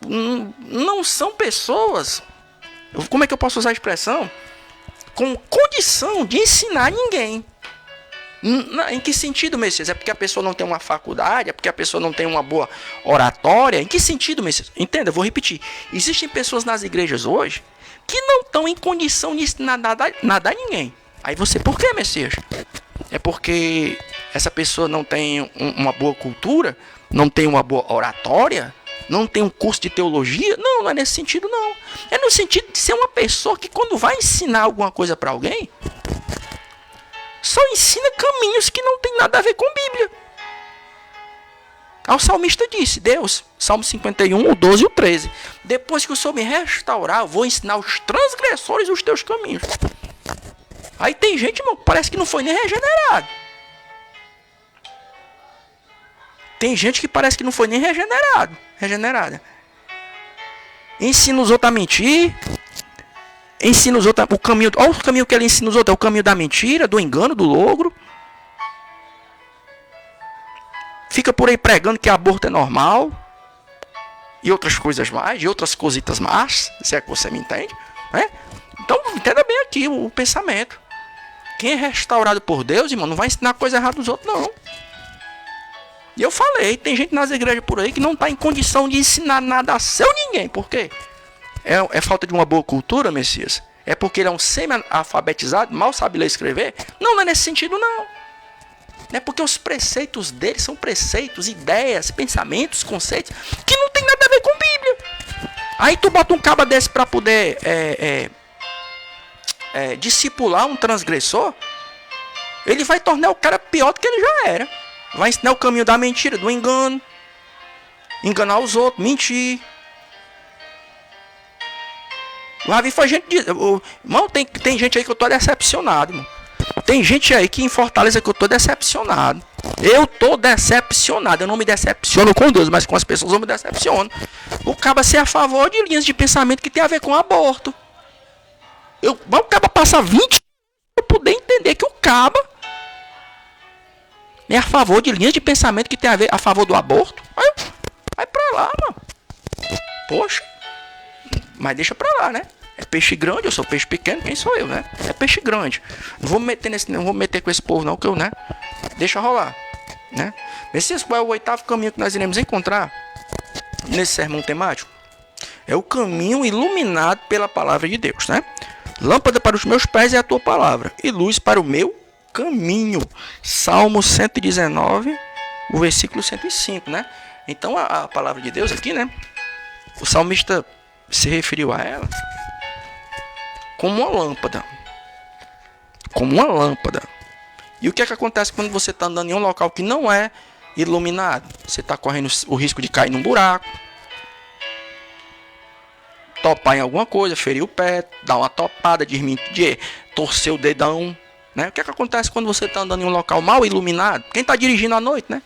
não são pessoas, como é que eu posso usar a expressão? Com condição de ensinar ninguém. Em que sentido, Messias? É porque a pessoa não tem uma faculdade? É porque a pessoa não tem uma boa oratória? Em que sentido, Messias? Entenda, eu vou repetir. Existem pessoas nas igrejas hoje que não estão em condição de ensinar nada a ninguém. Aí você, por que, Messias? É porque essa pessoa não tem uma boa cultura? Não tem uma boa oratória? Não tem um curso de teologia? Não, não é nesse sentido, não. É no sentido de ser uma pessoa que quando vai ensinar alguma coisa para alguém, só ensina caminhos que não tem nada a ver com Bíblia. O salmista disse, Deus, Salmo 51, o 12 e o 13. Depois que o Senhor me restaurar, eu vou ensinar os transgressores os teus caminhos. Aí tem gente, irmão, que parece que não foi nem regenerado. Tem gente que parece que não foi nem regenerada. Ensina os outros a mentir. Ensina os outros o caminho. Olha o caminho que ele ensina os outros. É o caminho da mentira, do engano, do logro. Fica por aí pregando que aborto é normal. E outras coisas mais. E outras cositas más. Se é que você me entende. Né? Então, entenda bem aqui o pensamento. Quem é restaurado por Deus, irmão, não vai ensinar coisa errada dos outros, não. E eu falei, tem gente nas igrejas por aí que não está em condição de ensinar nada a seu ninguém. Por quê? É falta de uma boa cultura, Messias? É porque ele é um semi-alfabetizado, mal sabe ler e escrever? Não, não é nesse sentido, não. É porque os preceitos dele são preceitos, ideias, pensamentos, conceitos que não tem nada a ver com Bíblia. Aí tu bota um caba desse para poder discipular um transgressor, ele vai tornar o cara pior do que ele já era. Vai ensinar o caminho da mentira, do engano, enganar os outros, mentir. Lá foi gente diz, irmão, tem gente aí que eu tô decepcionado, irmão. Tem gente aí que em Fortaleza que eu tô decepcionado. Eu tô decepcionado. Eu não me decepciono com Deus, mas com as pessoas eu me decepciono. O caba ser a favor de linhas de pensamento que tem a ver com aborto. O caba passa 20 anos para poder entender que o caba é a favor de linhas de pensamento que tem a ver a favor do aborto. Vai pra lá, mano. Poxa. Mas deixa pra lá, né? É peixe grande, eu sou peixe pequeno, quem sou eu, né? É peixe grande. Não vou me meter com esse povo não, que eu, né? Deixa rolar, né? Esse é o oitavo caminho que nós iremos encontrar nesse sermão temático. É o caminho iluminado pela palavra de Deus, né? Lâmpada para os meus pés é a tua palavra e luz para o meu caminho. Salmo 119, o versículo 105, né? Então a palavra de Deus aqui, né? O salmista se referiu a ela como uma lâmpada. Como uma lâmpada. E o que é que acontece quando você está andando em um local que não é iluminado? Você está correndo o risco de cair num buraco, topar em alguma coisa, ferir o pé, dar uma topada, de torcer o dedão, né? O que é que acontece quando você está andando em um local mal iluminado? Quem está dirigindo à noite, né?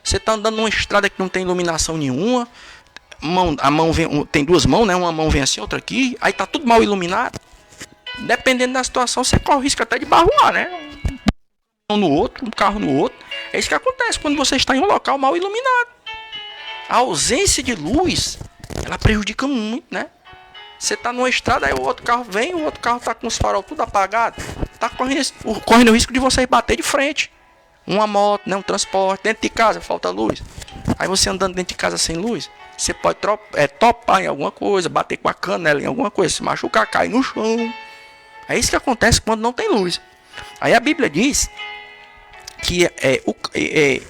Você está andando numa estrada que não tem iluminação nenhuma, a mão vem, tem duas mãos, né? Uma mão vem assim, outra aqui, aí tá tudo mal iluminado. Dependendo da situação, você corre o risco até de barruar, né? Um no outro, um carro no outro. É isso que acontece quando você está em um local mal iluminado. A ausência de luz, ela prejudica muito, né? Você está numa estrada, aí o outro carro vem, o outro carro está com os farol tudo apagado, está correndo o risco de você bater de frente. Uma moto, né? Um transporte, dentro de casa falta luz. Aí você andando dentro de casa sem luz, você pode topar em alguma coisa, bater com a canela em alguma coisa, se machucar, cair no chão. É isso que acontece quando não tem luz. Aí a Bíblia diz que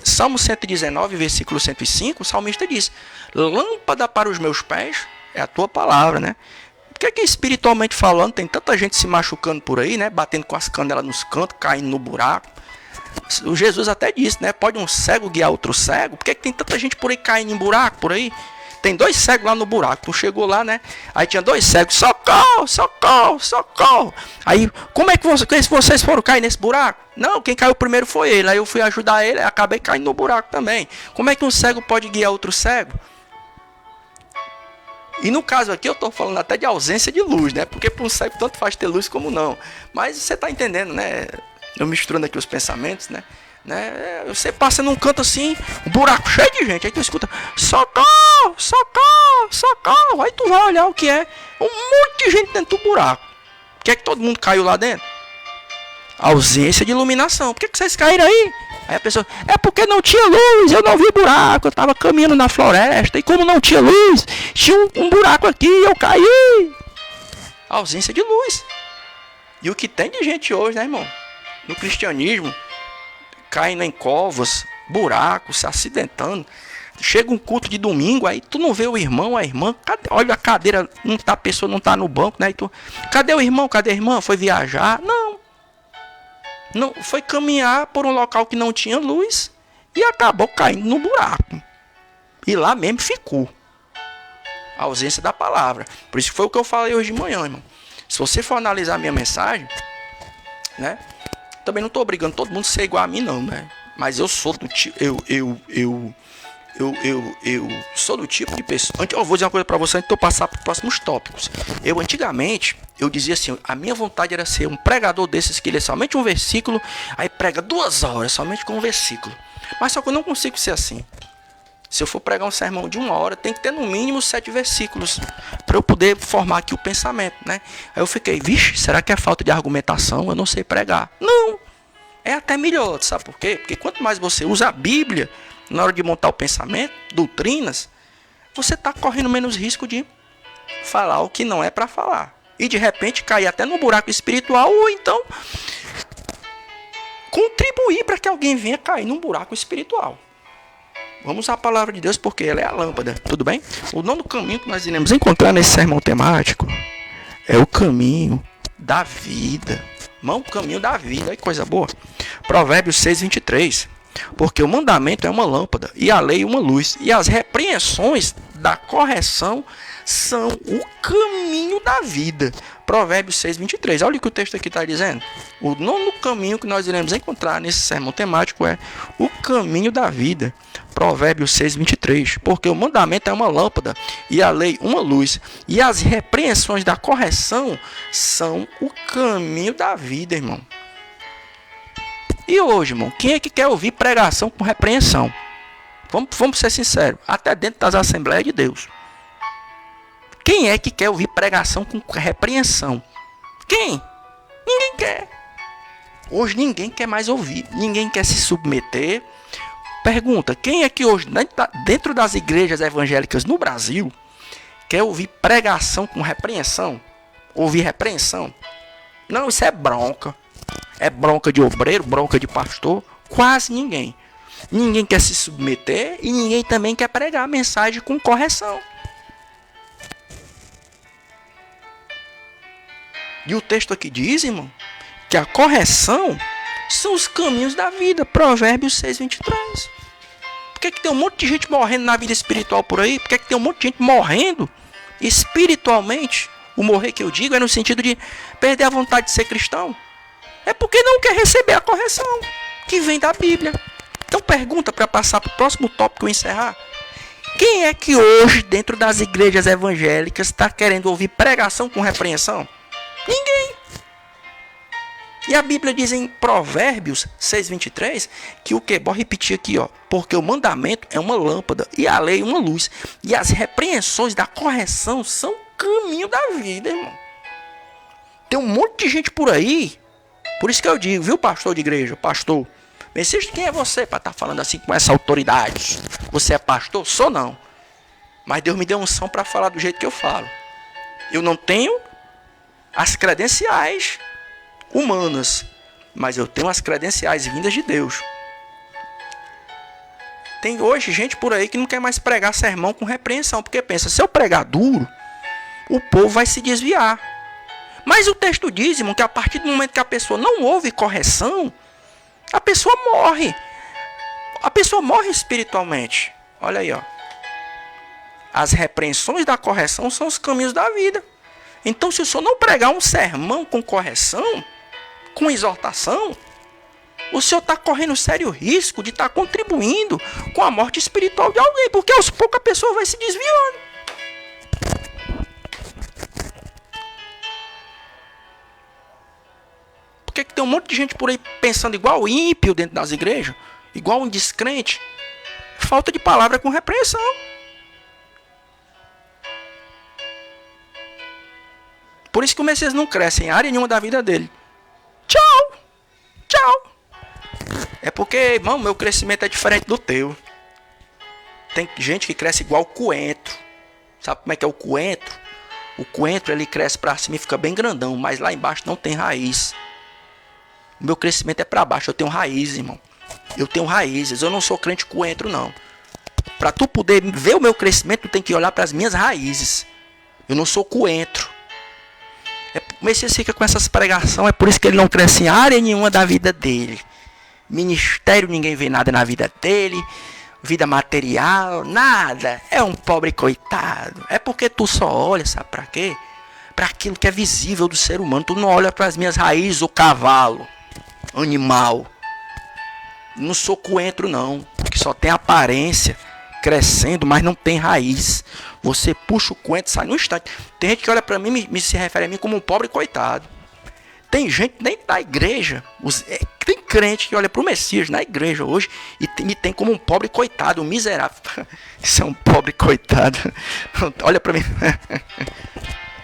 Salmo 119, versículo 105, o salmista diz: lâmpada para os meus pés é a tua palavra, né? Porque espiritualmente falando, tem tanta gente se machucando por aí, né? Batendo com as canelas nos cantos, caindo no buraco. O Jesus até disse, né? Pode um cego guiar outro cego? Por que tem tanta gente por aí caindo em buraco por aí? Tem 2 cegos lá no buraco. Tu chegou lá, né? Aí tinha 2 cegos. Socorro, socorro, socorro. Aí, como é que vocês foram cair nesse buraco? Não, quem caiu primeiro foi ele. Aí eu fui ajudar ele e acabei caindo no buraco também. Como é que um cego pode guiar outro cego? E no caso aqui eu estou falando até de ausência de luz, né? Porque para um cego tanto faz ter luz como não. Mas você está entendendo, né? Eu misturando aqui os pensamentos, né? né? Você passa num canto assim, um buraco cheio de gente, aí tu escuta: socorro, socorro, socorro. Aí tu vai olhar o que é: um monte de gente dentro do buraco. Por que é que todo mundo caiu lá dentro? Ausência de iluminação. Por que vocês caíram aí? Aí a pessoa: é porque não tinha luz, eu não vi buraco, eu estava caminhando na floresta, e como não tinha luz, tinha um buraco aqui e eu caí. Ausência de luz. E o que tem de gente hoje, né, irmão? No cristianismo, caindo em covas, buracos, se acidentando. Chega um culto de domingo, aí tu não vê o irmão, a irmã. Olha a cadeira, não tá, a pessoa não tá no banco, né? E tu: cadê o irmão? Cadê a irmã? Foi viajar? Não, foi caminhar por um local que não tinha luz e acabou caindo no buraco. E lá mesmo ficou. A ausência da palavra. Por isso foi o que eu falei hoje de manhã, irmão. Se você for analisar a minha mensagem, né? Também não estou obrigando todo mundo a ser igual a mim, não, né? Mas eu sou do tipo, eu sou do tipo de pessoa. Eu vou dizer uma coisa para você antes de eu passar para os próximos tópicos. Antigamente, eu dizia assim: a minha vontade era ser um pregador desses que lê somente um versículo, aí prega 2 horas somente com um versículo. Mas só que eu não consigo ser assim. Se eu for pregar um sermão de 1 hora, tem que ter no mínimo 7 versículos para eu poder formar aqui o pensamento, né? Aí eu fiquei: vixe, será que é falta de argumentação? Eu não sei pregar. Não, é até melhor, sabe por quê? Porque quanto mais você usa a Bíblia na hora de montar o pensamento, doutrinas, você está correndo menos risco de falar o que não é para falar. E de repente cair até no buraco espiritual, ou então contribuir para que alguém venha cair num buraco espiritual. Vamos usar a palavra de Deus porque ela é a lâmpada, tudo bem? O nono caminho que nós iremos encontrar nesse sermão temático é o caminho da vida. O caminho da vida, aí coisa boa. Provérbios 6:23. Porque o mandamento é uma lâmpada e a lei uma luz, e as repreensões da correção são o caminho da vida. Provérbios 6:23. Olha o que o texto aqui está dizendo. O nono caminho que nós iremos encontrar nesse sermão temático é o caminho da vida. Provérbios 6:23. Porque o mandamento é uma lâmpada e a lei uma luz, e as repreensões da correção são o caminho da vida, irmão. E hoje, irmão, quem é que quer ouvir pregação com repreensão? Vamos ser sinceros, até dentro das Assembleias de Deus. Quem é que quer ouvir pregação com repreensão? Quem? Ninguém quer. Hoje ninguém quer mais ouvir, ninguém quer se submeter. Pergunta: quem é que hoje, dentro das igrejas evangélicas no Brasil, quer ouvir pregação com repreensão? Ouvir repreensão? Não, isso é bronca. É bronca de obreiro, bronca de pastor. Quase ninguém. Ninguém quer se submeter e ninguém também quer pregar a mensagem com correção. E o texto aqui diz, irmão, que a correção são os caminhos da vida. Provérbios 6:23. Por que tem um monte de gente morrendo na vida espiritual por aí? Por que tem um monte de gente morrendo espiritualmente? O morrer que eu digo é no sentido de perder a vontade de ser cristão. É porque não quer receber a correção que vem da Bíblia. Então pergunta, para passar para o próximo tópico e encerrar: quem é que hoje dentro das igrejas evangélicas está querendo ouvir pregação com repreensão? Ninguém. E a Bíblia diz em Provérbios 6:23 que o que? Vou repetir aqui, ó. Porque o mandamento é uma lâmpada e a lei uma luz, e as repreensões da correção são o caminho da vida, irmão. Tem um monte de gente por aí. Por isso que eu digo, viu, pastor de igreja, pastor, Messias, quem é você para estar falando assim com essa autoridade? Você é pastor? Sou não. Mas Deus me deu unção para falar do jeito que eu falo. Eu não tenho as credenciais humanas, mas eu tenho as credenciais vindas de Deus. Tem hoje gente por aí que não quer mais pregar sermão com repreensão, porque pensa: se eu pregar duro, o povo vai se desviar. Mas o texto diz, irmão, que a partir do momento que a pessoa não ouve correção, a pessoa morre. A pessoa morre espiritualmente. Olha aí, ó. As repreensões da correção são os caminhos da vida. Então, se o senhor não pregar um sermão com correção, com exortação, o senhor está correndo sério risco de estar contribuindo com a morte espiritual de alguém, porque aos poucos a pessoa vai se desviando. Por que tem um monte de gente por aí pensando igual ímpio dentro das igrejas, igual um descrente. Falta de palavra com repreensão. Por isso que o Messias não cresce em área nenhuma da vida dele. Tchau! Tchau! É porque, irmão, meu crescimento é diferente do teu. Tem gente que cresce igual coentro. Sabe como é que é o coentro? O coentro, ele cresce pra cima e fica bem grandão, mas lá embaixo não tem raiz. O meu crescimento é pra baixo, eu tenho raízes, irmão. Eu tenho raízes, eu não sou crente coentro, não. Pra tu poder ver o meu crescimento, tu tem que olhar pras minhas raízes. Eu não sou coentro. O Messias fica com essas pregações, é por isso que ele não cresce em área nenhuma da vida dele. Ministério, ninguém vê nada na vida dele. Vida material, nada. É um pobre coitado. É porque tu só olha, sabe pra quê? Pra aquilo que é visível do ser humano. Tu não olha pras minhas raízes, o cavalo, animal. Não sou coentro, não. Que só tem aparência, crescendo, mas não tem raiz. Você puxa o coentro, sai no instante. Tem gente que olha pra mim e se refere a mim como um pobre coitado. Tem gente dentro da igreja, tem crente que olha pro Messias na igreja hoje e me tem como um pobre coitado, um miserável. Isso é um pobre coitado. Olha pra mim.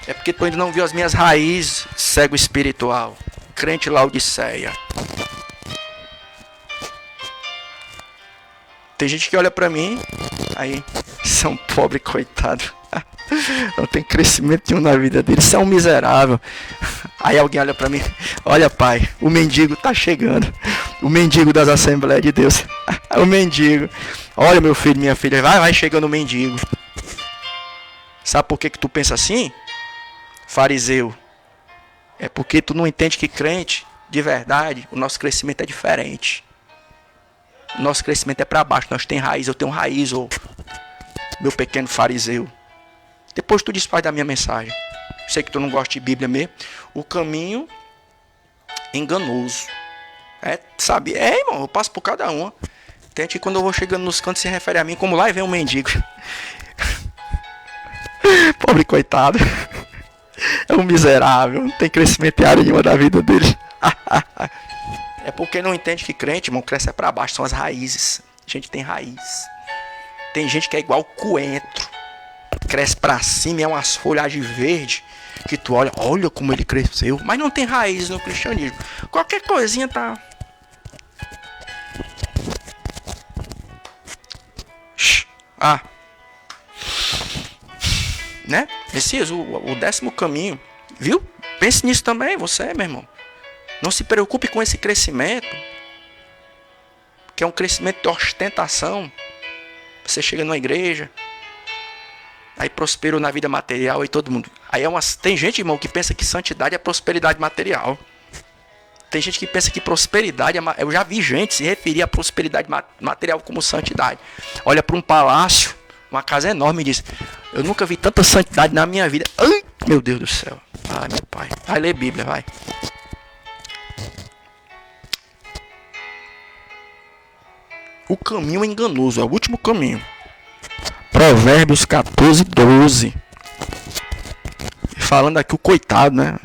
É porque tu ainda não viu as minhas raízes, cego espiritual. Crente Laodiceia. Tem gente que olha pra mim, aí, isso é um pobre coitado. Não tem crescimento nenhum na vida dele, isso é um miserável. Aí alguém olha pra mim, olha pai, o mendigo tá chegando. O mendigo das Assembleias de Deus. O mendigo. Olha meu filho, minha filha, vai chegando o mendigo. Sabe por que tu pensa assim? Fariseu. É porque tu não entende que crente, de verdade, o nosso crescimento é diferente. O nosso crescimento é para baixo, nós temos raiz, eu tenho raiz, ô meu pequeno fariseu. Depois tu desfaz da minha mensagem. Sei que tu não gosta de Bíblia mesmo. O caminho enganoso. Sabe? Irmão, eu passo por cada uma. Tem gente que quando eu vou chegando nos cantos se refere a mim como lá e vem um mendigo. Pobre coitado. É um miserável. Não tem crescimento em área nenhuma da vida dele. É porque não entende que crente, irmão, cresce é pra baixo. São as raízes. A gente tem raiz. Tem gente que é igual coentro. Cresce pra cima e é umas folhagens verdes. Que tu olha como ele cresceu. Mas não tem raiz no cristianismo. Qualquer coisinha tá... Né? Messias, o 10º caminho. Viu? Pense nisso também, você, meu irmão. Não se preocupe com esse crescimento. Que é um crescimento de ostentação. Você chega numa igreja, aí prosperou na vida material e todo mundo. Aí tem gente, irmão, que pensa que santidade é prosperidade material. Tem gente que pensa que prosperidade é... Eu já vi gente se referir à prosperidade material como santidade. Olha para um palácio, uma casa enorme e diz: eu nunca vi tanta santidade na minha vida. Ai, meu Deus do céu. Ai, meu pai. Vai ler Bíblia, vai. O caminho enganoso, é o último caminho. Provérbios 14, 12. Falando aqui o coitado, né?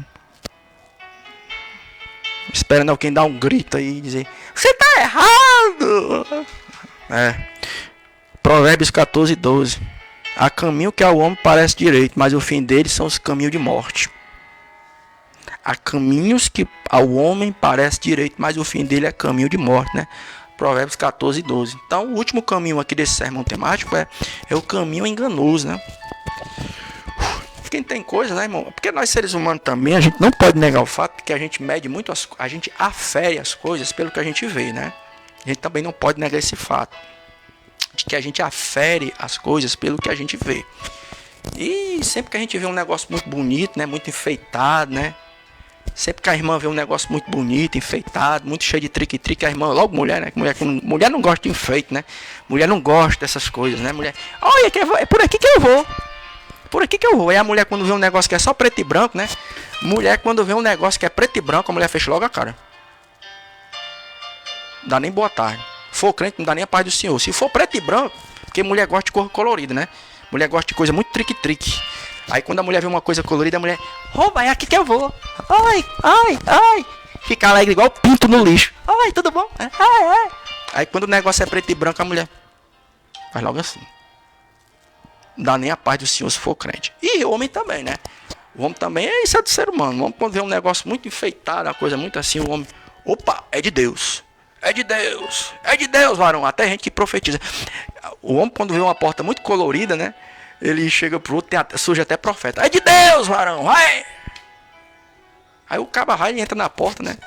Esperando alguém dar um grito aí e dizer: você tá errado! Provérbios 14, 12. Há caminho que ao homem parece direito, mas o fim dele são os caminhos de morte. Há caminhos que ao homem parece direito, mas o fim dele é caminho de morte, né? Provérbios 14, 12. Então, o último caminho aqui desse sermão temático é o caminho enganoso, né? Quem tem coisa, né, irmão? Porque nós seres humanos também, a gente não pode negar o fato de que a gente mede muito, a gente afere as coisas pelo que a gente vê, né? A gente também não pode negar esse fato de que a gente afere as coisas pelo que a gente vê. E sempre que a gente vê um negócio muito bonito, né, muito enfeitado, né? Sempre que a irmã vê um negócio muito bonito, enfeitado, muito cheio de trique-trique, a irmã, logo mulher, né? Mulher não gosta de enfeite, né? Mulher não gosta dessas coisas, né? Mulher, olha, é por aqui que eu vou. Por aqui que eu vou. Aí a mulher, quando vê um negócio que é só preto e branco, né? Mulher, quando vê um negócio que é preto e branco, a mulher fecha logo a cara. Não dá nem boa tarde. Se for crente, não dá nem a paz do Senhor. Se for preto e branco, porque mulher gosta de cor colorida, né? Mulher gosta de coisa muito trique-trique. Aí quando a mulher vê uma coisa colorida, a mulher, vai aqui que eu vou. Ai. Fica alegre igual pinto no lixo. Oi, tudo bom? Aí quando o negócio é preto e branco, a mulher faz logo assim. Não dá nem a paz do Senhor se for crente. E o homem também, né? O homem também isso é do ser humano. O homem quando vê um negócio muito enfeitado, uma coisa muito assim, o homem... Opa, é de Deus. É de Deus. É de Deus, varão. Até gente que profetiza. O homem quando vê uma porta muito colorida, né? Ele chega pro outro, surge até profeta. É de Deus, varão. Vai! Aí o caba vai e entra na porta, né?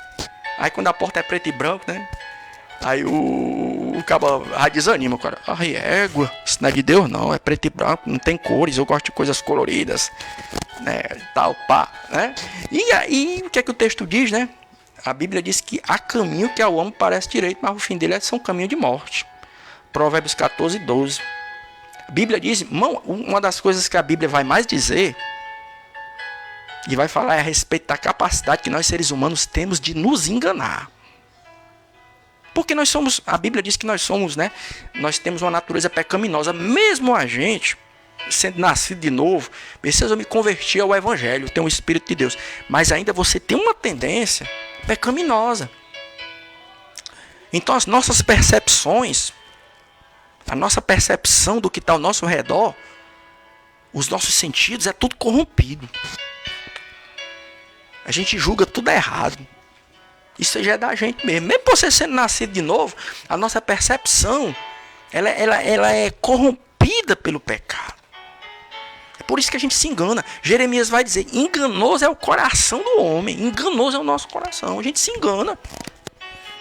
Aí quando a porta é preto e branco, né? Aí o caba desanima, cara. Ai, égua, isso não é de Deus não, é preto e branco, não tem cores, eu gosto de coisas coloridas, né? Tal, pá, né? E aí, o que é que o texto diz, né? A Bíblia diz que há caminho que ao homem parece direito, mas o fim dele é um caminho de morte. Provérbios 14, 12. A Bíblia diz, uma das coisas que a Bíblia vai mais dizer e vai falar a respeito da capacidade que nós seres humanos temos de nos enganar. Porque nós somos, a Bíblia diz que nós somos, né? Nós temos uma natureza pecaminosa. Mesmo a gente, sendo nascido de novo, precisa me converter ao Evangelho, ter um Espírito de Deus. Mas ainda você tem uma tendência pecaminosa. Então as nossas percepções, a nossa percepção do que está ao nosso redor, os nossos sentidos, é tudo corrompido. A gente julga tudo errado. Isso já é da gente mesmo. Mesmo você sendo nascido de novo, a nossa percepção ela é corrompida pelo pecado. É por isso que a gente se engana. Jeremias vai dizer, enganoso é o coração do homem. Enganoso é o nosso coração. A gente se engana.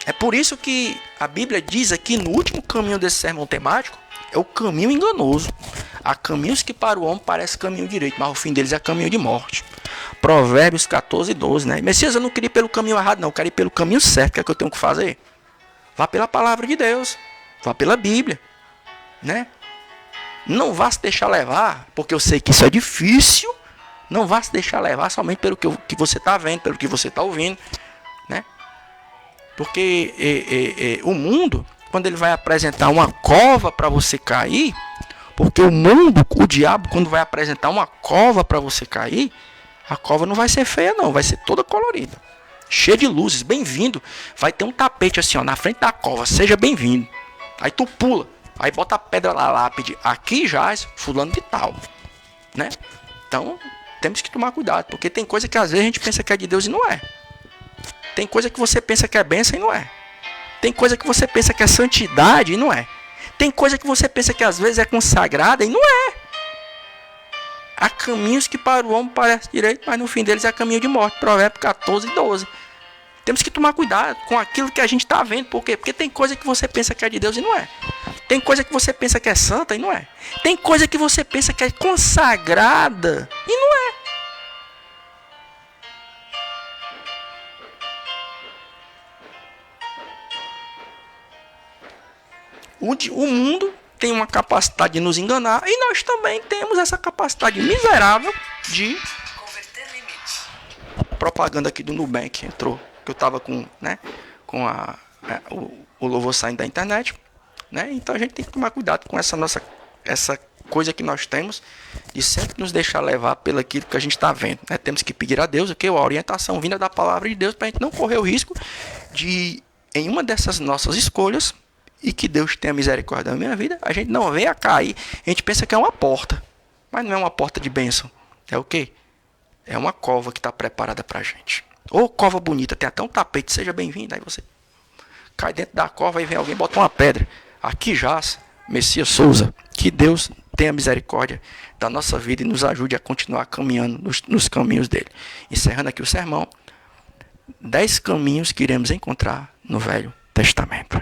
É por isso que a Bíblia diz aqui no último caminho desse sermão temático, é o caminho enganoso. Há caminhos que para o homem parece caminho direito, mas o fim deles é caminho de morte. Provérbios 14, 12, né? Messias, eu não queria ir pelo caminho errado, não. Eu quero ir pelo caminho certo. O que é que eu tenho que fazer? Vá pela palavra de Deus. Vá pela Bíblia. Né? Não vá se deixar levar, porque eu sei que isso é difícil. Não vá se deixar levar somente pelo que você está vendo, pelo que você está ouvindo. Né? Porque o mundo, quando ele vai apresentar uma cova para você cair, porque o mundo, o diabo, quando vai apresentar uma cova para você cair, a cova não vai ser feia não, vai ser toda colorida, cheia de luzes, bem-vindo. Vai ter um tapete assim, ó, na frente da cova, seja bem-vindo. Aí tu pula, aí bota a pedra na lápide, aqui jaz fulano de tal, né? Então, temos que tomar cuidado, porque tem coisa que às vezes a gente pensa que é de Deus e não é. Tem coisa que você pensa que é bênção e não é. Tem coisa que você pensa que é santidade e não é. Tem coisa que você pensa que às vezes é consagrada e não é. Há caminhos que para o homem parecem direito, mas no fim deles é caminho de morte. Provérbios 14, 12. Temos que tomar cuidado com aquilo que a gente está vendo. Por quê? Porque tem coisa que você pensa que é de Deus e não é. Tem coisa que você pensa que é santa e não é. Tem coisa que você pensa que é consagrada e não é. O mundo tem uma capacidade de nos enganar e nós também temos essa capacidade miserável de converter limites. Propaganda aqui do Nubank entrou, que eu estava com, né, com o louvor saindo da internet, né? Então a gente tem que tomar cuidado com essa coisa que nós temos de sempre nos deixar levar pelo aquilo que a gente está vendo, né? Temos que pedir a Deus a orientação vinda da palavra de Deus para a gente não correr o risco de, em uma dessas nossas escolhas, e que Deus tenha misericórdia da minha vida, a gente não venha a cair. A gente pensa que é uma porta, mas não é uma porta de bênção. É o quê? É uma cova que está preparada para a gente. Ô, cova bonita, tem até um tapete, seja bem-vindo. Aí você cai dentro da cova e vem alguém bota uma pedra. Aqui jaz Messias Souza. Que Deus tenha misericórdia da nossa vida e nos ajude a continuar caminhando nos caminhos dele. Encerrando aqui o sermão, 10 caminhos que iremos encontrar no Velho Testamento.